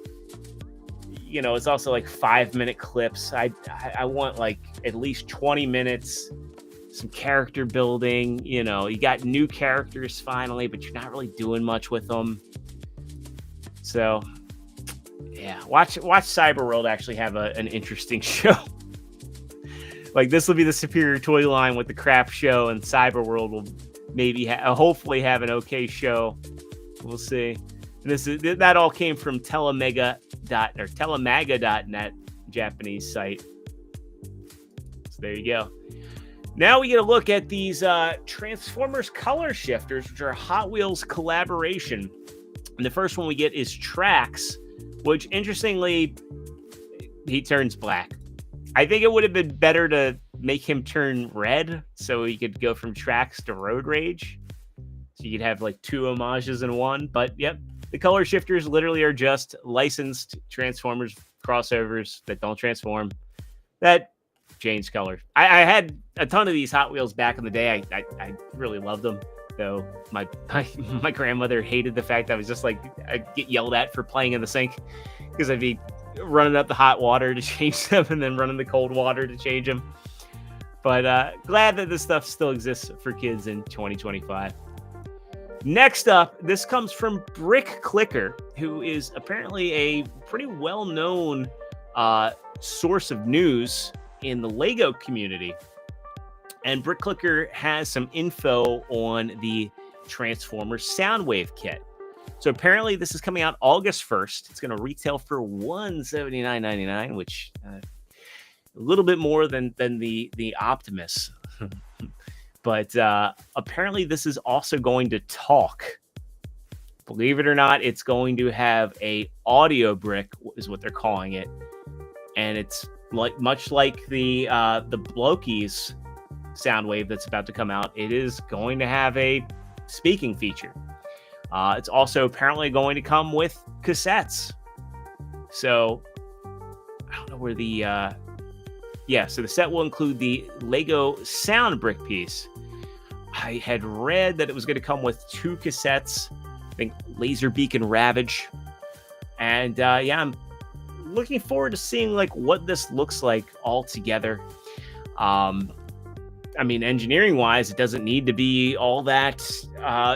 you know, it's also like 5-minute clips. I want like at least 20 minutes, some character building. You know, you got new characters finally, but you're not really doing much with them. So yeah, watch Cyber World actually have an interesting show. Like, this will be the superior toy line with the crap show, and Cyber World will maybe hopefully have an okay show. We'll see. And that all came from telemaga.net, Japanese site. So there you go. Now we get a look at these Transformers color shifters, which are Hot Wheels collaboration. And the first one we get is Trax, which interestingly, he turns black. I think it would have been better to make him turn red so he could go from Trax to Road Rage. So you could have like 2 homages in one. But yep, the color shifters literally are just licensed Transformers crossovers that don't transform, that change colors. I had a ton of these Hot Wheels back in the day. I really loved them. Though my grandmother hated the fact I was just like, I'd get yelled at for playing in the sink because I'd be running up the hot water to change them and then running the cold water to change them. But glad that this stuff still exists for kids in 2025. Next up, this comes from Brick Clicker, who is apparently a pretty well-known source of news in the Lego community. And Brick Clicker has some info on the Transformers Soundwave kit. So apparently this is coming out August 1st. It's going to retail for $179.99, which a little bit more than the Optimus. But apparently this is also going to talk. Believe it or not, it's going to have a audio brick, is what they're calling it. And it's like much like the Blokies Soundwave that's about to come out. It is going to have a speaking feature. It's also apparently going to come with cassettes. So I don't know where the so the set will include the Lego sound brick piece. I had read that it was going to come with 2 cassettes. I think Laserbeak and Ravage. And I'm looking forward to seeing like what this looks like all together. I mean, engineering wise, it doesn't need to be all that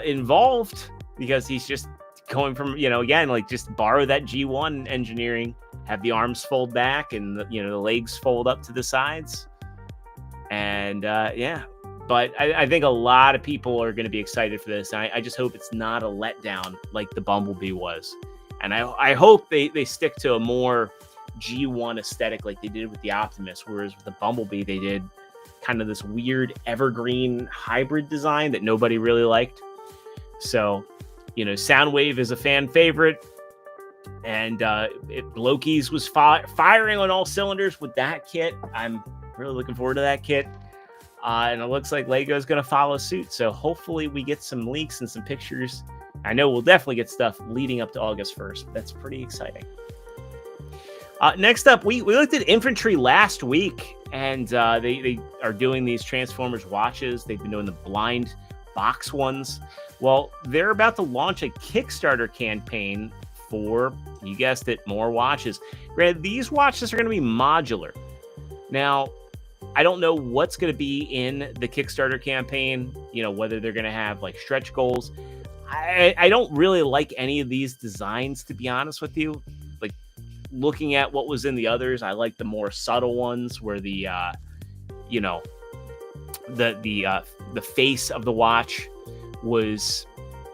involved, because he's just going from, again, like just borrow that G1 engineering, have the arms fold back and the legs fold up to the sides. And but I think a lot of people are going to be excited for this. And I just hope it's not a letdown like the Bumblebee was. And I hope they stick to a more G1 aesthetic like they did with the Optimus, whereas with the Bumblebee, they did kind of this weird evergreen hybrid design that nobody really liked. So, Soundwave is a fan favorite, and Blokies was firing on all cylinders with that kit. I'm really looking forward to that kit. And it looks like Lego is going to follow suit. So hopefully we get some leaks and some pictures. I know we'll definitely get stuff leading up to August 1st. That's pretty exciting. Next up, we looked at Infantry last week, and they are doing these Transformers watches. They've been doing the blind box ones. Well, they're about to launch a Kickstarter campaign for, you guessed it, more watches. Granted, these watches are going to be modular. Now, I don't know what's going to be in the Kickstarter campaign, whether they're going to have like stretch goals. I don't really like any of these designs, to be honest with you. Like, looking at what was in the others, I like the more subtle ones where the face of the watch was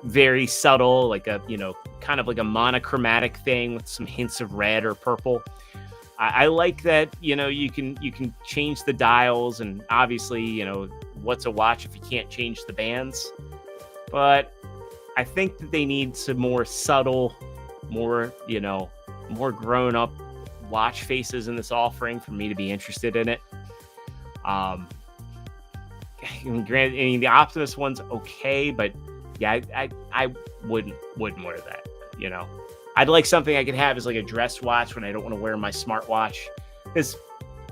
very subtle, like a kind of like a monochromatic thing with some hints of red or purple. I like that you can change the dials, and obviously what's a watch if you can't change the bands. But I think that they need some more subtle, more grown up watch faces in this offering for me to be interested in it. Granted, the Optimus one's okay, but yeah, I wouldn't wear that. I'd like something I could have as like a dress watch when I don't want to wear my smartwatch, because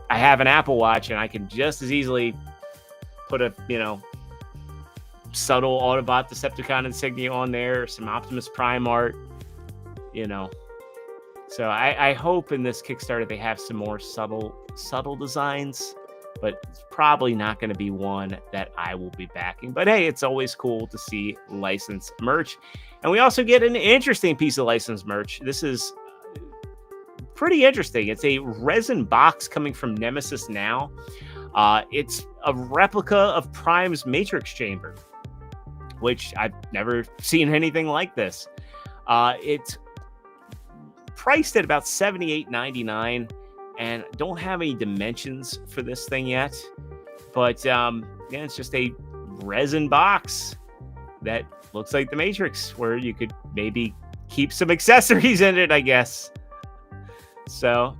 I have an Apple Watch and I can just as easily put a subtle Autobot Decepticon insignia on there, some Optimus Prime art, you know. So I hope in this Kickstarter they have some more subtle designs, but it's probably not going to be one that I will be backing. But hey, it's always cool to see licensed merch. And we also get an interesting piece of licensed merch. This is pretty interesting. It's a resin box coming from Nemesis Now. It's a replica of Prime's Matrix Chamber, which I've never seen anything like this. It's priced at about $78.99, and don't have any dimensions for this thing yet. But yeah, it's just a resin box that looks like the Matrix, where you could maybe keep some accessories in it, I guess. So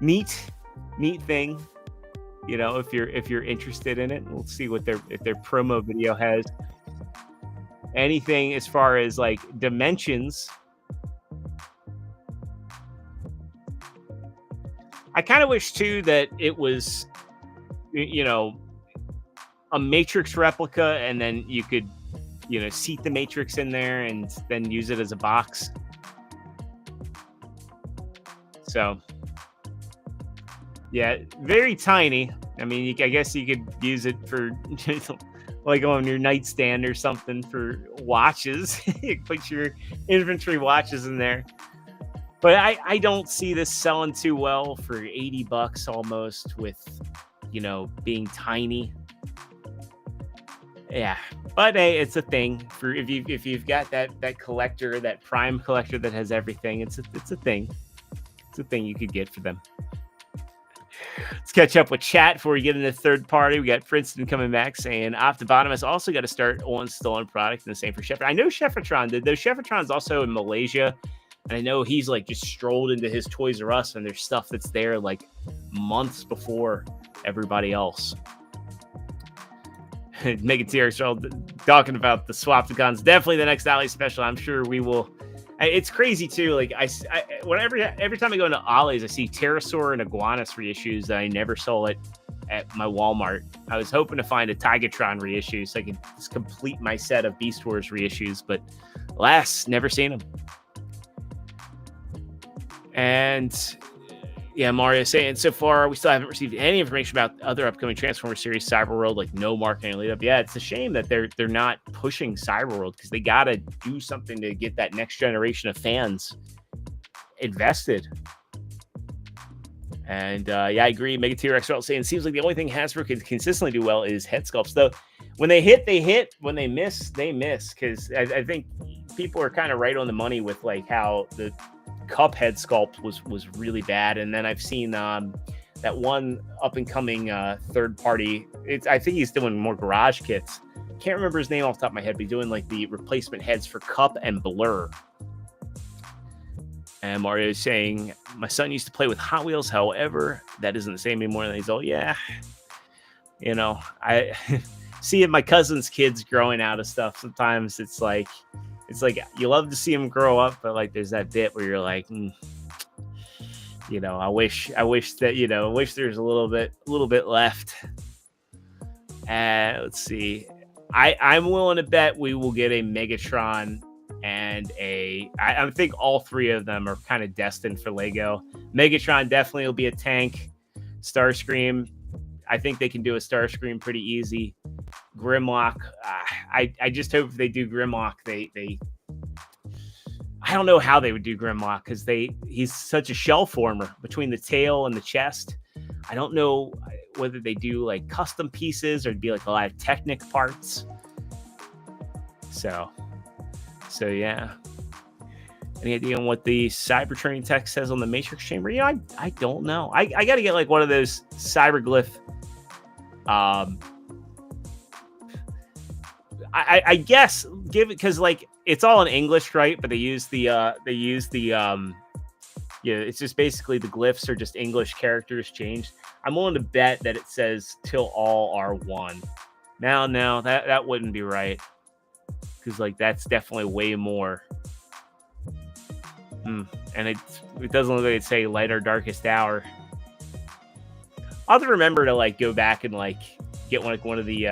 neat thing. You know, if you're interested in it, we'll see what their promo video has. Anything as far as like dimensions. I kind of wish too that it was, you know, a Matrix replica, and then you could, you know, seat the Matrix in there and then use it as a box. So yeah, very tiny. I mean, I guess you could use it for like on your nightstand or something for watches. You put your Infantry watches in there. But I don't see this selling too well for $80 almost, with, you know, being tiny. Yeah, but hey, it's a thing for if you've got that collector, that Prime collector that has everything. It's a thing. It's a thing you could get for them. Let's catch up with chat before we get into third party. We got Princeton coming back saying Optibotimus also got to start on stolen product, and the same for Shepard. I know Shepardtron did. Though Shepardtron's also in Malaysia. And I know he's like just strolled into his Toys R Us, and there's stuff that's there like months before everybody else. Megan TRX talking about the Swapticons. Definitely the next Alley special. I'm sure we will. It's crazy too. Like every time I go into Ollie's, I see Pterosaur and Iguanus reissues that I never saw at my Walmart. I was hoping to find a Tigatron reissue so I could just complete my set of Beast Wars reissues, but alas, never seen them. And yeah, Mario saying, so far we still haven't received any information about other upcoming Transformers series, Cyberworld, like no marketing lead up. Yeah, it's a shame that they're not pushing Cyberworld, because they gotta do something to get that next generation of fans invested. And yeah, I agree. Mega T-Rex saying it seems like the only thing Hasbro can consistently do well is head sculpts. Though when they hit, they hit. When they miss, they miss. Because I think people are kind of right on the money with like how the Cup head sculpt was really bad. And then I've seen that one up and coming third party. I think he's doing more garage kits. Can't remember his name off the top of my head, but he's doing like the replacement heads for Cup and Blur. And Mario is saying, my son used to play with Hot Wheels, however, that isn't the same anymore. And he's all, yeah, you know, I see my cousin's kids growing out of stuff. Sometimes it's like you love to see them grow up, but like there's that bit where you're like, you know, I wish that, you know, wish there's a little bit left. Let's see. I'm willing to bet we will get a Megatron and I think all three of them are kind of destined for Lego. Megatron definitely will be a tank. Starscream, I think they can do a Starscream pretty easy. Grimlock, I just hope if they do Grimlock, they I don't know how they would do Grimlock, because he's such a shell former between the tail and the chest. I don't know whether they do like custom pieces or it'd be like a lot of Technic parts. So yeah. Any idea on what the Cybertrain text says on the Matrix Chamber? You know, I don't know. I got to get like one of those Cyberglyph. I guess give it, because like it's all in English, right? But they use the it's just basically the glyphs are just English characters changed. I'm willing to bet that it says till all are one. No, that wouldn't be right, because like that's definitely way more. And it doesn't look like it'd say light or darkest hour. I'll have to remember to like go back and like get one of the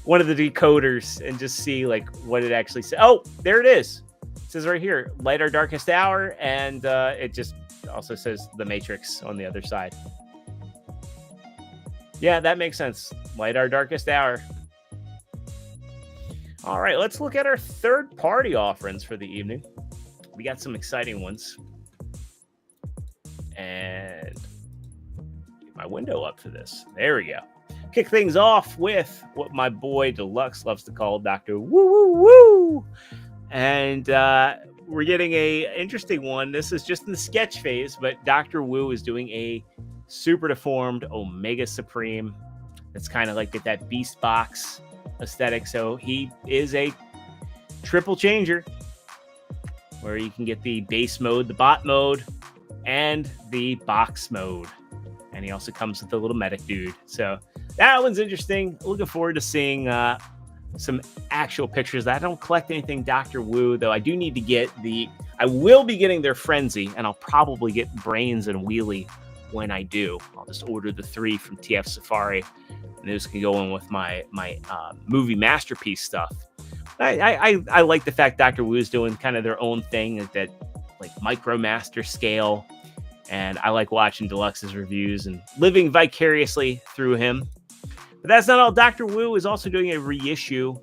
one of the decoders and just see like what it actually says. Oh, there it is. It says right here, light our darkest hour, and it just also says the Matrix on the other side. Yeah, that makes sense. Light our darkest hour. All right, let's look at our third-party offerings for the evening. We got some exciting ones. And get my window up for this. There we go. Kick things off with what my boy Deluxe loves to call Dr. Woo Woo Woo. And we're getting a interesting one. This is just in the sketch phase, but Dr. Wu is doing a super deformed Omega Supreme. It's kind of like that Beast Box aesthetic. So he is a triple changer where you can get the base mode, the bot mode, and the box mode. And he also comes with the little medic dude. So that one's interesting. Looking forward to seeing some actual pictures. I don't collect anything Dr. Wu, though I do need to get I will be getting their Frenzy, and I'll probably get Brains and Wheelie when I do. I'll just order the 3 from TF Safari, and those can go in with my movie masterpiece stuff. I like the fact Dr. Wu is doing kind of their own thing at that like MicroMaster scale, and I like watching Deluxe's reviews and living vicariously through him. But that's not all. Dr. Wu is also doing a reissue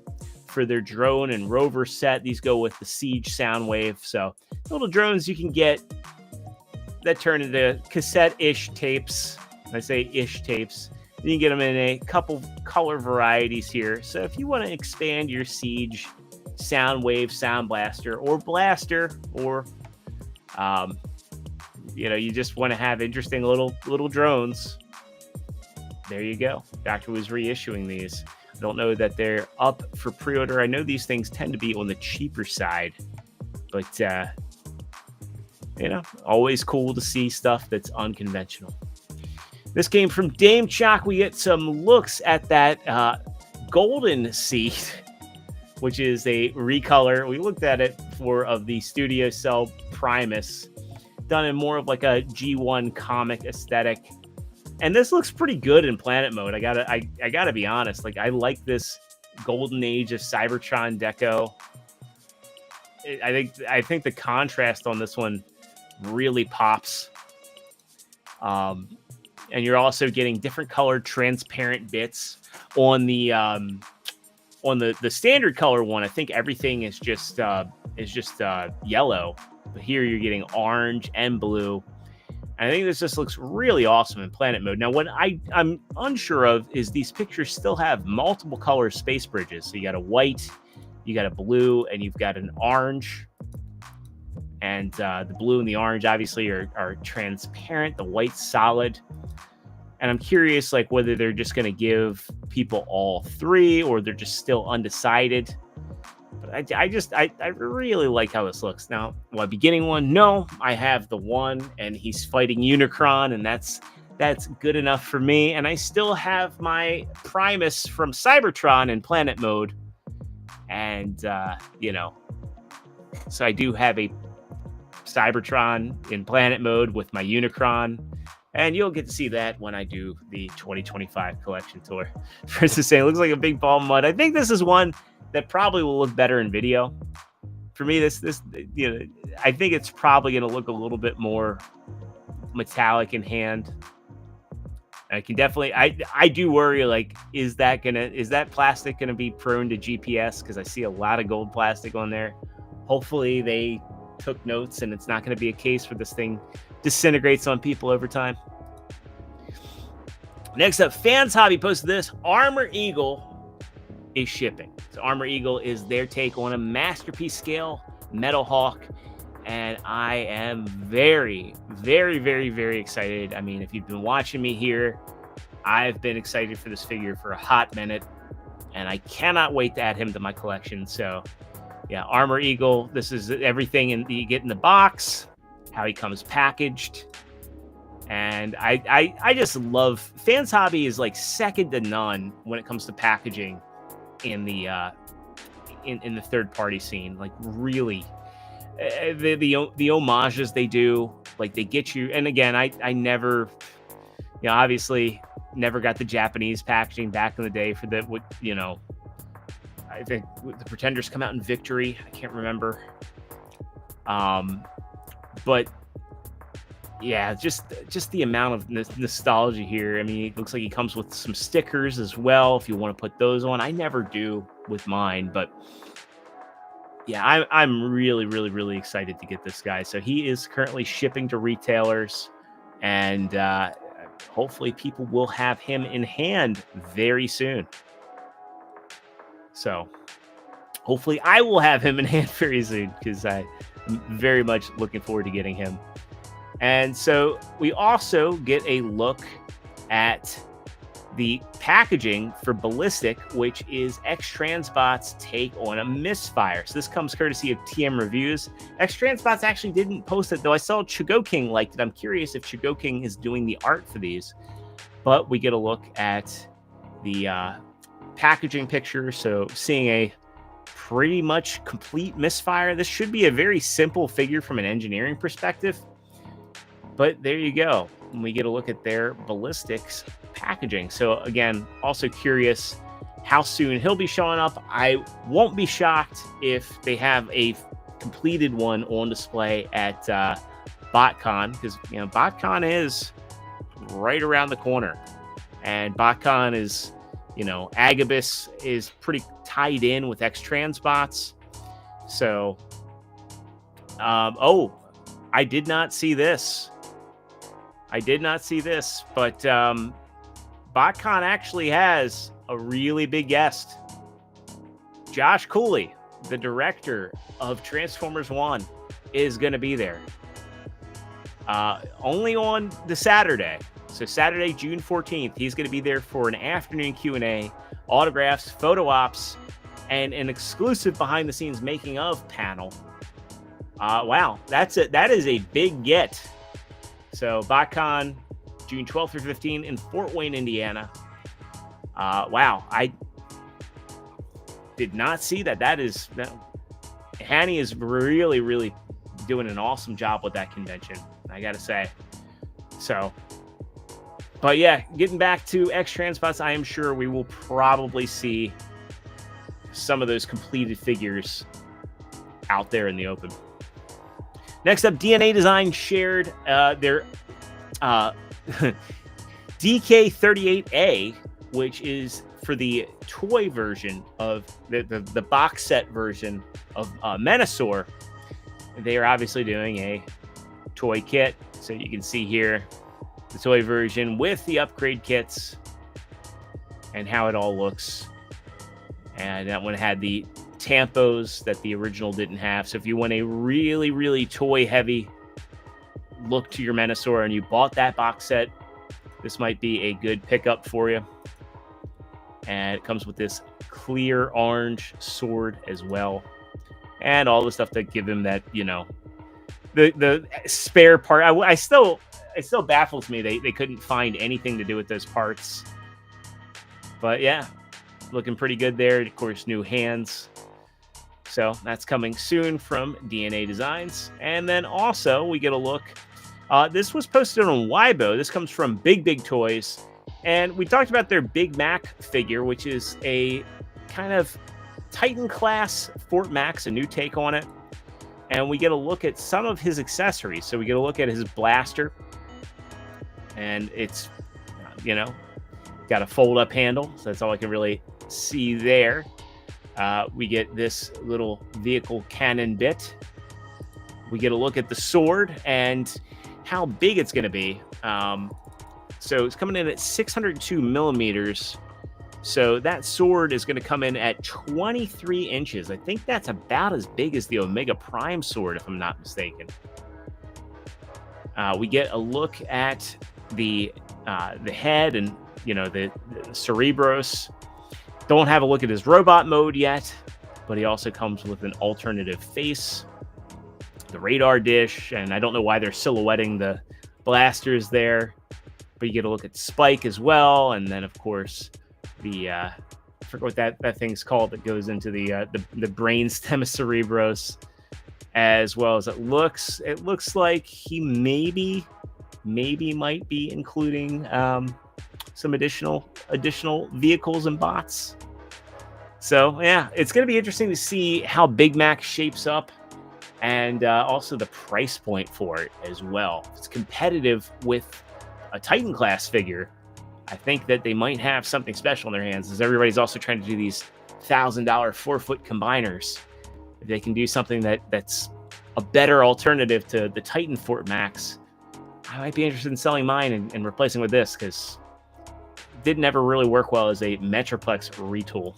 for their drone and rover set. These go with the Siege Soundwave. So little drones you can get that turn into cassette-ish tapes. When I say ish tapes, you can get them in a couple color varieties here. So if you want to expand your Siege Soundwave, Sound Blaster, or Blaster, or you just want to have interesting little drones, there you go. Dr. was reissuing these. I don't know that they're up for pre-order. I know these things tend to be on the cheaper side, but always cool to see stuff that's unconventional. This came from Dame Chalk. We get some looks at that Golden Seed, which is a recolor. We looked at it of the Studio Cell Primus, done in more of like a G1 comic aesthetic. And this looks pretty good in planet mode. I gotta be honest. Like, I like this golden age of Cybertron deco. I think the contrast on this one really pops. And you're also getting different colored transparent bits on the standard color one. I think everything is just yellow, but here you're getting orange and blue. And I think this just looks really awesome in planet mode. Now, what I'm unsure of is these pictures still have multiple color space bridges. So you got a white, you got a blue, and you've got an orange. And the blue and the orange obviously are transparent. The white's solid. And I'm curious, like, whether they're just going to give people all 3 or they're just still undecided. But I really like how this looks. Now, will I be getting one? No, I have the one, and he's fighting Unicron, and that's good enough for me. And I still have my Primus from Cybertron in planet mode. And, so I do have a Cybertron in planet mode with my Unicron. And you'll get to see that when I do the 2025 collection tour. For instance, saying it looks like a big ball of mud. I think this is one that probably will look better in video. For me, this I think it's probably going to look a little bit more metallic in hand. I can definitely, I do worry, like, is that plastic gonna be prone to GPS? Because I see a lot of gold plastic on there. Hopefully they took notes and it's not going to be a case where this thing disintegrates on people over time. Next up, Fans Hobby posted this. Armor Eagle is shipping. So Armor Eagle is their take on a masterpiece scale Metal Hawk. And I am very, very, very, very excited. I mean, if you've been watching me here, I've been excited for this figure for a hot minute. And I cannot wait to add him to my collection. So, yeah, Armor Eagle. This is everything you get in the box, how he comes packaged. And I just love... Fans Hobby is like second to none when it comes to packaging in the third-party scene. Like, really... The homages they do, like, they get you. And again, I never, obviously never got the Japanese packaging back in the day for the, I think the Pretenders come out in Victory. I can't remember. But yeah, just the amount of nostalgia here. I mean, it looks like he comes with some stickers as well if you want to put those on. I never do with mine, but yeah, I'm really excited to get this guy. So he is currently shipping to retailers, and hopefully people will have him in hand very soon. So hopefully I will have him in hand very soon, because I'm very much looking forward to getting him. And so we also get a look at the packaging for Ballistic, which is X-Transbot's take on a misfire. So this comes courtesy of TM Reviews. X-Transbots actually didn't post it, though I saw Chigoking liked it. I'm curious if Chigoking is doing the art for these. But we get a look at the packaging picture. So seeing a pretty much complete misfire. This should be a very simple figure from an engineering perspective. But there you go. We get a look at their Ballistics packaging. So again, also curious how soon he'll be showing up. I won't be shocked if they have a completed one on display at BotCon, because BotCon is right around the corner, and BotCon is, Agabus is pretty tied in with X-Transbots. So, oh, I did not see this. But BotCon actually has a really big guest. Josh Cooley, the director of Transformers 1, is going to be there. Only on the Saturday. So Saturday, June 14th, he's going to be there for an afternoon Q&A, autographs, photo ops, and an exclusive behind-the-scenes making-of panel. Wow, that is a big get. So BotCon, June 12th through 15th in Fort Wayne, Indiana. Wow, I did not see that. Hanny is really doing an awesome job with that convention, I gotta say. So, but yeah, getting back to X-Transbots, I am sure we will probably see some of those completed figures out there in the open. Next up, DNA Design shared their DK38A, which is for the toy version of the box set version of Menasor. They are obviously doing a toy kit. So you can see here the toy version with the upgrade kits and how it all looks. And that one had the tampos that the original didn't have. So if you want a really toy heavy look to your Menasor and you bought that box set, this might be a good pickup for you. And it comes with this clear orange sword as well, and all the stuff that give him that, the spare part. It still baffles me they couldn't find anything to do with those parts. But yeah, looking pretty good there. Of course, new hands. So that's coming soon from DNA Designs. And then also we get a look. This was posted on Weibo. This comes from Big Toys. And we talked about their Big Mac figure, which is a kind of Titan class Fort Max, a new take on it. And we get a look at some of his accessories. So we get a look at his blaster. And it's, got a fold-up handle. So that's all I can really see there. We get this little vehicle cannon bit. We get a look at the sword and how big it's going to be. So it's coming in at 602 millimeters. So that sword is going to come in at 23 inches. I think that's about as big as the Omega Prime sword, if I'm not mistaken. We get a look at the head and, the Cerebros. Don't have a look at his robot mode yet, but he also comes with an alternative face, the radar dish, and I don't know why they're silhouetting the blasters there, but you get a look at Spike as well, and then of course the I forget what that thing's called that goes into the brainstem of Cerebros, as well as it looks like he maybe might be including some additional vehicles and bots. So yeah, it's going to be interesting to see how Big Mac shapes up, and also the price point for it as well. If it's competitive with a Titan class figure, I think that they might have something special in their hands, as everybody's also trying to do these $1,000 4-foot combiners. If they can do something that's a better alternative to the Titan Fort Max, I might be interested in selling mine and replacing with this, because it didn't ever really work well as a Metroplex retool.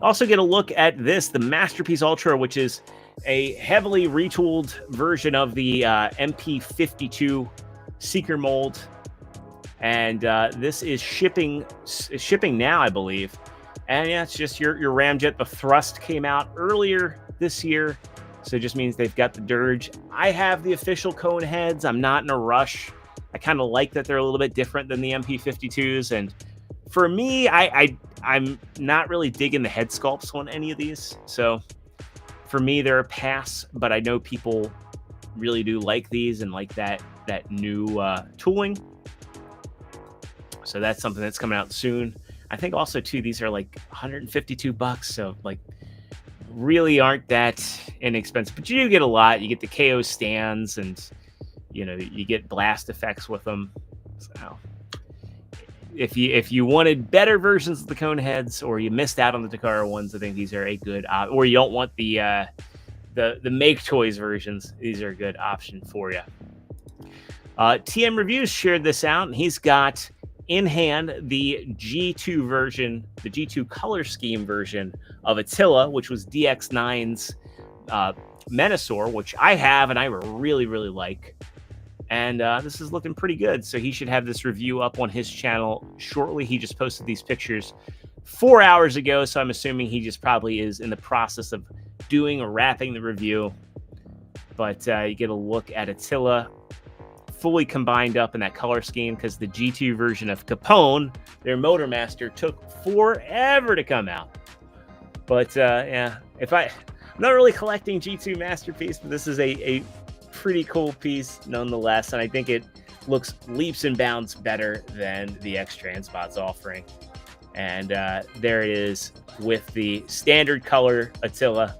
Also get a look at this, the Masterpiece Ultra, which is a heavily retooled version of the MP52 Seeker mold. And this is shipping now, I believe. And yeah, it's just your ramjet. The thrust came out earlier this year, so it just means they've got the dirge. I have the official cone heads. I'm not in a rush. I kind of like that they're a little bit different than the MP52s. And for me, I'm not really digging the head sculpts on any of these. So for me, they're a pass, but I know people really do like these and like that new tooling. So that's something that's coming out soon. I think also too, these are like $152, so like really aren't that inexpensive, but you do get a lot. You get the KO stands, and you get blast effects with them. So if you wanted better versions of the cone heads, or you missed out on the Takara ones, I think these are a good or you don't want the Make Toys versions, these are a good option for you. TM Reviews shared this out, and he's got in hand the G2 version, the G2 color scheme version of Attila, which was DX9's Menasor, which I have and I really, really like. And this is looking pretty good. So he should have this review up on his channel shortly. He just posted these pictures 4 hours ago, so I'm assuming he just probably is in the process of doing or wrapping the review. But you get a look at Attila fully combined up in that color scheme, because the G2 version of Capone, their Motormaster, took forever to come out. But yeah, I'm not really collecting G2 Masterpiece, but this is a pretty cool piece nonetheless, and I think it looks leaps and bounds better than the X-Transbot's offering. And there it is with the standard color Attila.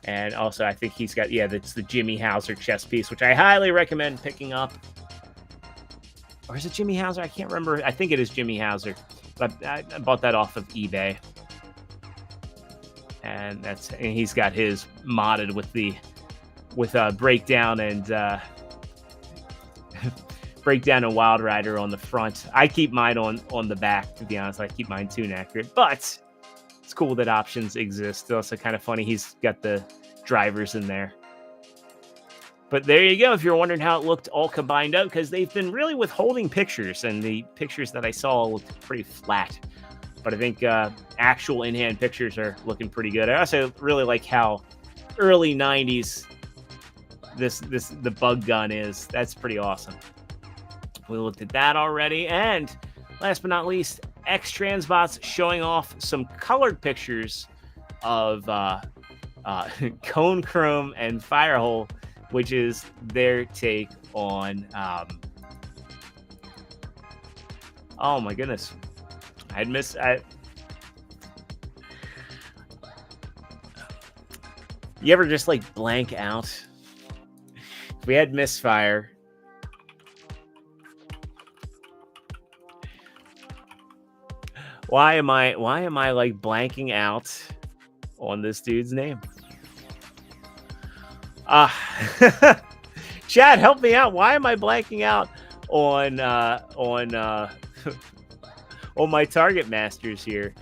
And also, I think he's got, that's the Jimmy Hauser chest piece, which I highly recommend picking up. Or is it Jimmy Hauser? I can't remember. I think it is Jimmy Hauser. But I bought that off of eBay. And he's got his modded with Breakdown and Breakdown and Wild Rider on the front. I keep mine on the back, to be honest. I keep mine tune accurate. But it's cool that options exist. It's also kind of funny. He's got the drivers in there. But there you go. If you're wondering how it looked all combined up, because they've been really withholding pictures, and the pictures that I saw looked pretty flat. But I think actual in-hand pictures are looking pretty good. I also really like how early 90s the bug gun is. That's pretty awesome. We looked at that already. And last but not least, X-Transbots showing off some colored pictures of Cone Chrome and Firehole, which is their take on oh my goodness, you ever just like blank out? We had Misfire. Why am I like blanking out on this dude's name? Chad, help me out. Why am I blanking out on on my target masters here?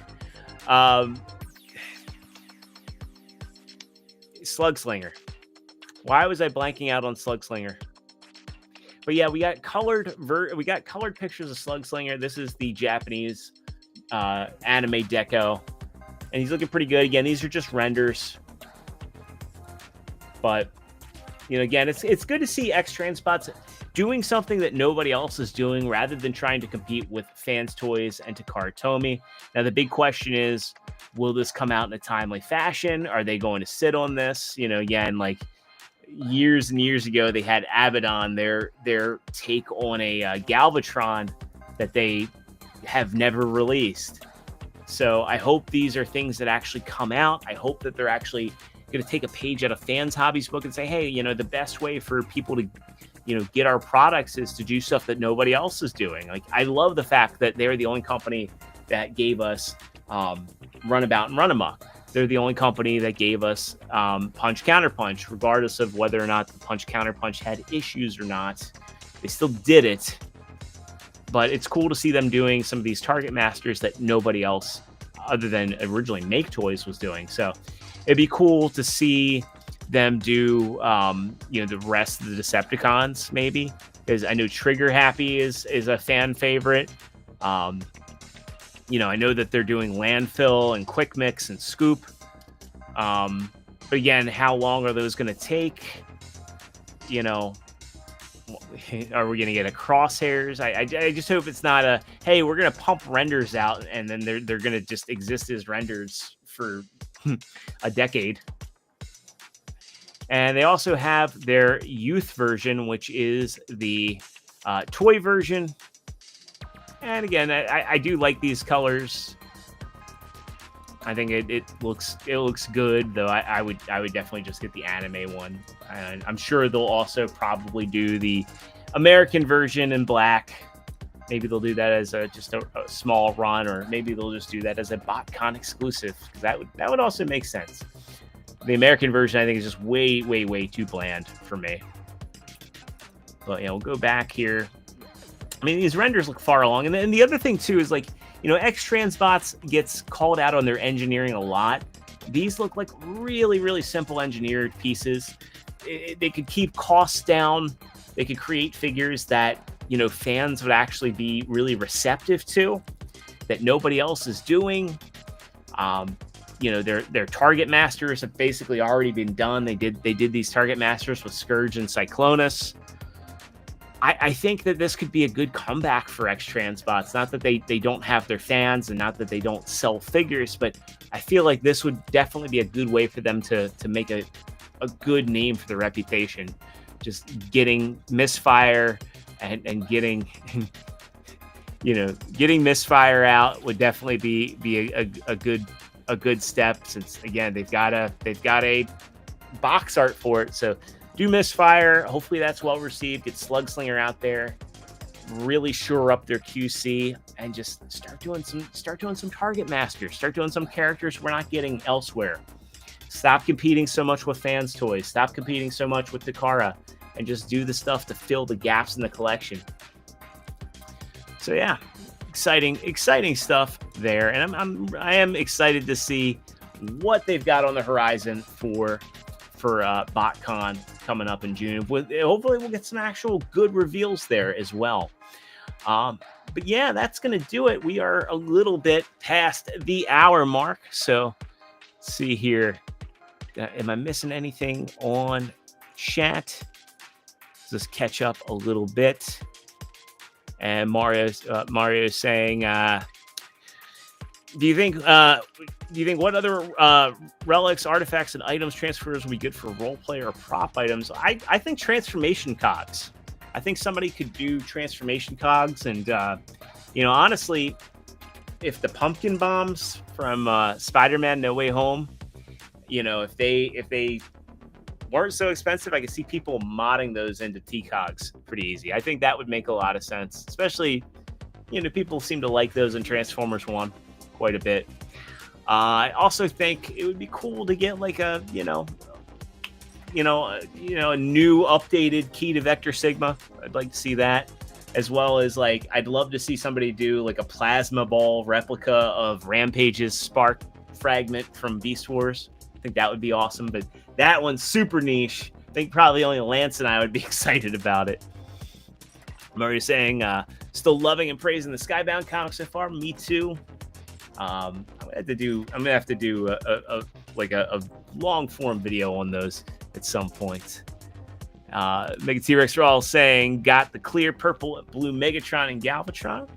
Slugslinger. Why was I blanking out on Slugslinger? But yeah, we got colored pictures of Slugslinger. This is the Japanese anime deco, and he's looking pretty good. Again, these are just renders, but again, it's good to see X-Transbots doing something that nobody else is doing, rather than trying to compete with Fans Toys and Takara Tomy. Now the big question is, will this come out in a timely fashion? Are they going to sit on this? Again, like years and years ago, they had Abaddon, their take on a Galvatron that they have never released. So I hope these are things that actually come out. I hope that they're actually going to take a page out of Fans Hobbies book and say, hey, you know, the best way for people to, you know, get our products is to do stuff that nobody else is doing. Like, I love the fact that they're the only company that gave us Runabout and Run Amok. They're the only company that gave us Punch Counterpunch, regardless of whether or not the Punch Counterpunch had issues or not. They still did it. But it's cool to see them doing some of these Target Masters that nobody else, other than originally Make Toys, was doing. So it'd be cool to see them do, you know, the rest of the Decepticons, maybe. Because I know Trigger Happy is a fan favorite. You know, I know that they're doing Landfill and Quick Mix and Scoop. But again, how long are those going to take? You know, are we going to get a Crosshairs? I just hope it's not a, hey, we're going to pump renders out and then they're going to just exist as renders for a decade. And they also have their youth version, which is the toy version. And again, I do like these colors. I think it looks good, though. I would definitely just get the anime one. And I'm sure they'll also probably do the American version in black. Maybe they'll do that as just a small run, or maybe they'll just do that as a BotCon exclusive. That would also make sense. The American version, I think, is just way too bland for me. But, you know, we'll go back here. I mean, these renders look far along. And then the other thing, too, is, like, you know, X-Transbots gets called out on their engineering a lot. These look like really simple engineered pieces. They could keep costs down. They could create figures that, you know, fans would actually be really receptive to, that nobody else is doing. You know, their Target Masters have basically already been done. They did these Target Masters with Scourge and Cyclonus. I think that this could be a good comeback for X-Transbots. Not that they don't have their fans and not that they don't sell figures, but I feel like this would definitely be a good way for them to make a good name for their reputation. Just getting Misfire and getting, you know, getting Misfire out would definitely be a good step, since again they've got a box art for it. So do Misfire. Hopefully that's well received. Get Slugslinger out there, really shore up their QC, and just start doing some Target Masters. Start doing some characters we're not getting elsewhere. Stop competing so much with Fans Toys. Stop competing so much with Takara, and just do the stuff to fill the gaps in the collection. So yeah, exciting stuff there, and I am excited to see what they've got on the horizon for BotCon coming up in June. Hopefully we'll get some actual good reveals there as well. But yeah, that's going to do it. We are a little bit past the hour mark. So let's see here. Am I missing anything on chat? Let's just catch up a little bit. And Mario's saying, do you think what other relics, artifacts, and items transfers would be good for role play or prop items? I think transformation cogs. I think somebody could do transformation cogs, and you know, honestly, if the pumpkin bombs from Spider-Man No Way Home, you know, if they weren't so expensive, I could see people modding those into T-Cogs pretty easy. I think that would make a lot of sense, especially, you know, people seem to like those in Transformers 1 quite a bit. I also think it would be cool to get like a, a new updated key to Vector Sigma. I'd like to see that, as well as, like, I'd love to see somebody do like a plasma ball replica of Rampage's Spark fragment from Beast Wars. I think that would be awesome, but that one's super niche. I think probably only Lance and I would be excited about it. I'm already saying, still loving and praising the Skybound comics so far. Me too. I'm gonna have to do a long form video on those at some point. Mega T-Rex Raw saying, got the clear purple blue Megatron and Galvatron.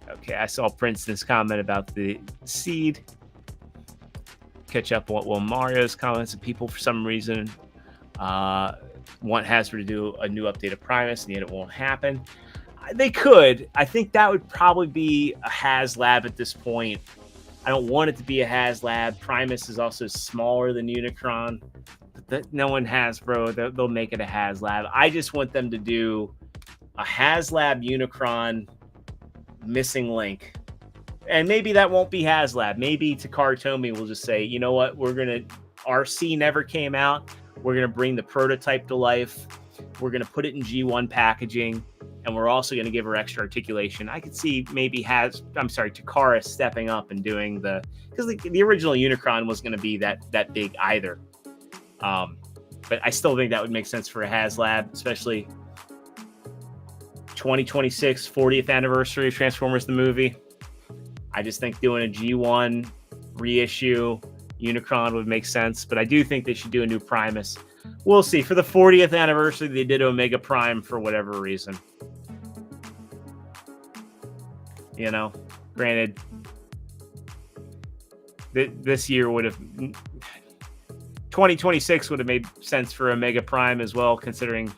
Okay, I saw Princeton's comment about the seed. Catch up on Mario's comments, and people for some reason want Hasbro to do a new update of Primus, and yet it won't happen. They could. I think that would probably be a HasLab at this point. I don't want it to be a HasLab. Primus is also smaller than Unicron. But no one Hasbro, they'll make it a HasLab. I just want them to do a HasLab Unicron missing link. And maybe that won't be HasLab. Maybe Takara Tomy will just say, you know what, RC never came out. We're going to bring the prototype to life. We're going to put it in G1 packaging. And we're also going to give her extra articulation. I could see maybe Takara stepping up and doing because the original Unicron wasn't going to be that big either. But I still think that would make sense for a HasLab, especially 2026, 40th anniversary of Transformers the movie. I just think doing a G1 reissue Unicron would make sense, but I do think they should do a new Primus. We'll see. For the 40th anniversary, they did Omega Prime for whatever reason. You know, granted, this year 2026 would have made sense for Omega Prime as well, considering,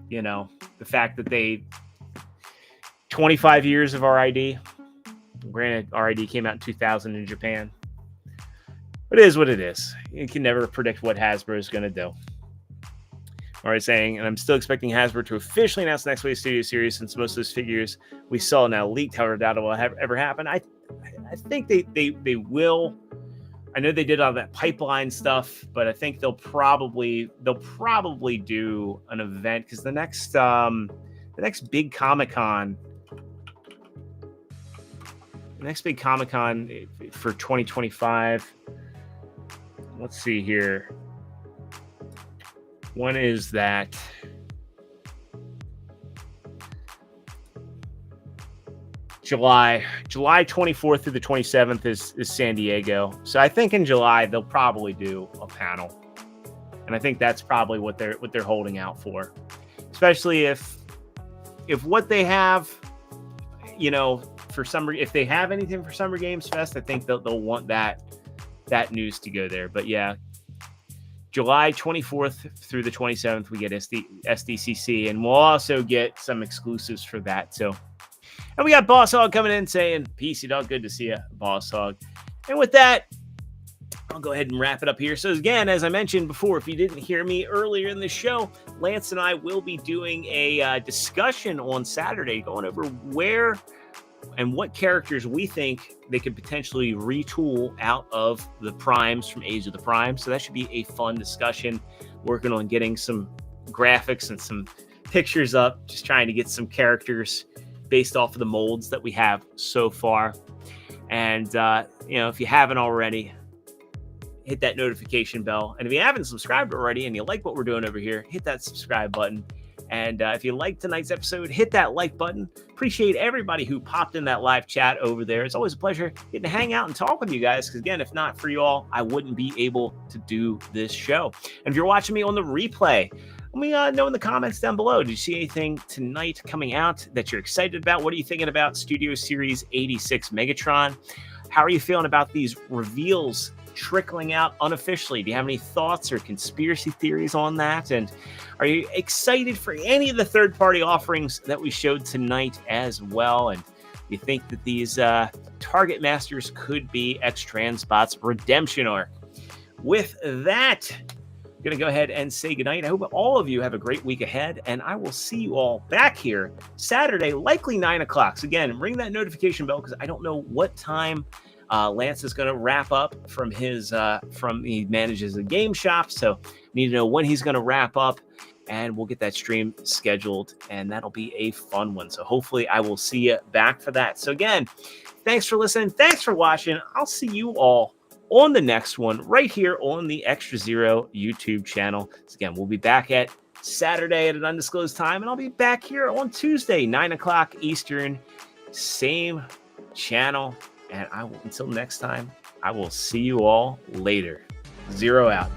you know, the fact that 25 years of RID. Granted, RID came out in 2000 in Japan. It is what it is. You can never predict what Hasbro is going to do. All right, saying, and I'm still expecting Hasbro to officially announce the Next Wave Studio Series, since most of those figures we saw now leaked. However, doubt it will ever happen. I think they will. I know they did all that pipeline stuff, but I think they'll probably do an event, because the next big Comic-Con for 2025. Let's see here. When is that? July 24th through the 27th is San Diego. So I think in July they'll probably do a panel, and I think that's probably what they're holding out for. Especially if what they have, you know, for summer, if they have anything for Summer Games Fest, I think they'll want that news to go there. But yeah, July 24th through the 27th, we get SDCC, and we'll also get some exclusives for that. So, and we got Boss Hog coming in saying, "Peace, you dog. Good to see you, Boss Hog." And with that, I'll go ahead and wrap it up here. So again, as I mentioned before, if you didn't hear me earlier in the show, Lance and I will be doing a discussion on Saturday, going over where and what characters we think they could potentially retool out of the primes from Age of the Prime. So that should be a fun discussion, working on getting some graphics and some pictures up, just trying to get some characters based off of the molds that we have so far. And, you know, if you haven't already, hit that notification bell. And if you haven't subscribed already and you like what we're doing over here, hit that subscribe button. And if you liked tonight's episode, hit that like button. Appreciate everybody who popped in that live chat over there. It's always a pleasure getting to hang out and talk with you guys, because again, if not for you all, I wouldn't be able to do this show. And if you're watching me on the replay, let me know in the comments down below. Did you see anything tonight coming out that you're excited about? What are you thinking about Studio Series 86 Megatron? How are you feeling about these reveals trickling out unofficially? Do you have any thoughts or conspiracy theories on that? And are you excited for any of the third-party offerings that we showed tonight as well? And you think that these Target Masters could be X-Transbot's redemption arc? With that, I'm going to go ahead and say goodnight. I hope all of you have a great week ahead, and I will see you all back here Saturday, likely 9 o'clock. So again, ring that notification bell, because I don't know what time Lance is going to wrap up from he manages a game shop. So need to know when he's going to wrap up, and we'll get that stream scheduled, and that'll be a fun one. So hopefully I will see you back for that. So again, thanks for listening. Thanks for watching. I'll see you all on the next one right here on the Extra Zero YouTube channel. So again, we'll be back at Saturday at an undisclosed time, and I'll be back here on Tuesday, 9 o'clock Eastern, same channel. And until next time, I will see you all later. Zero out.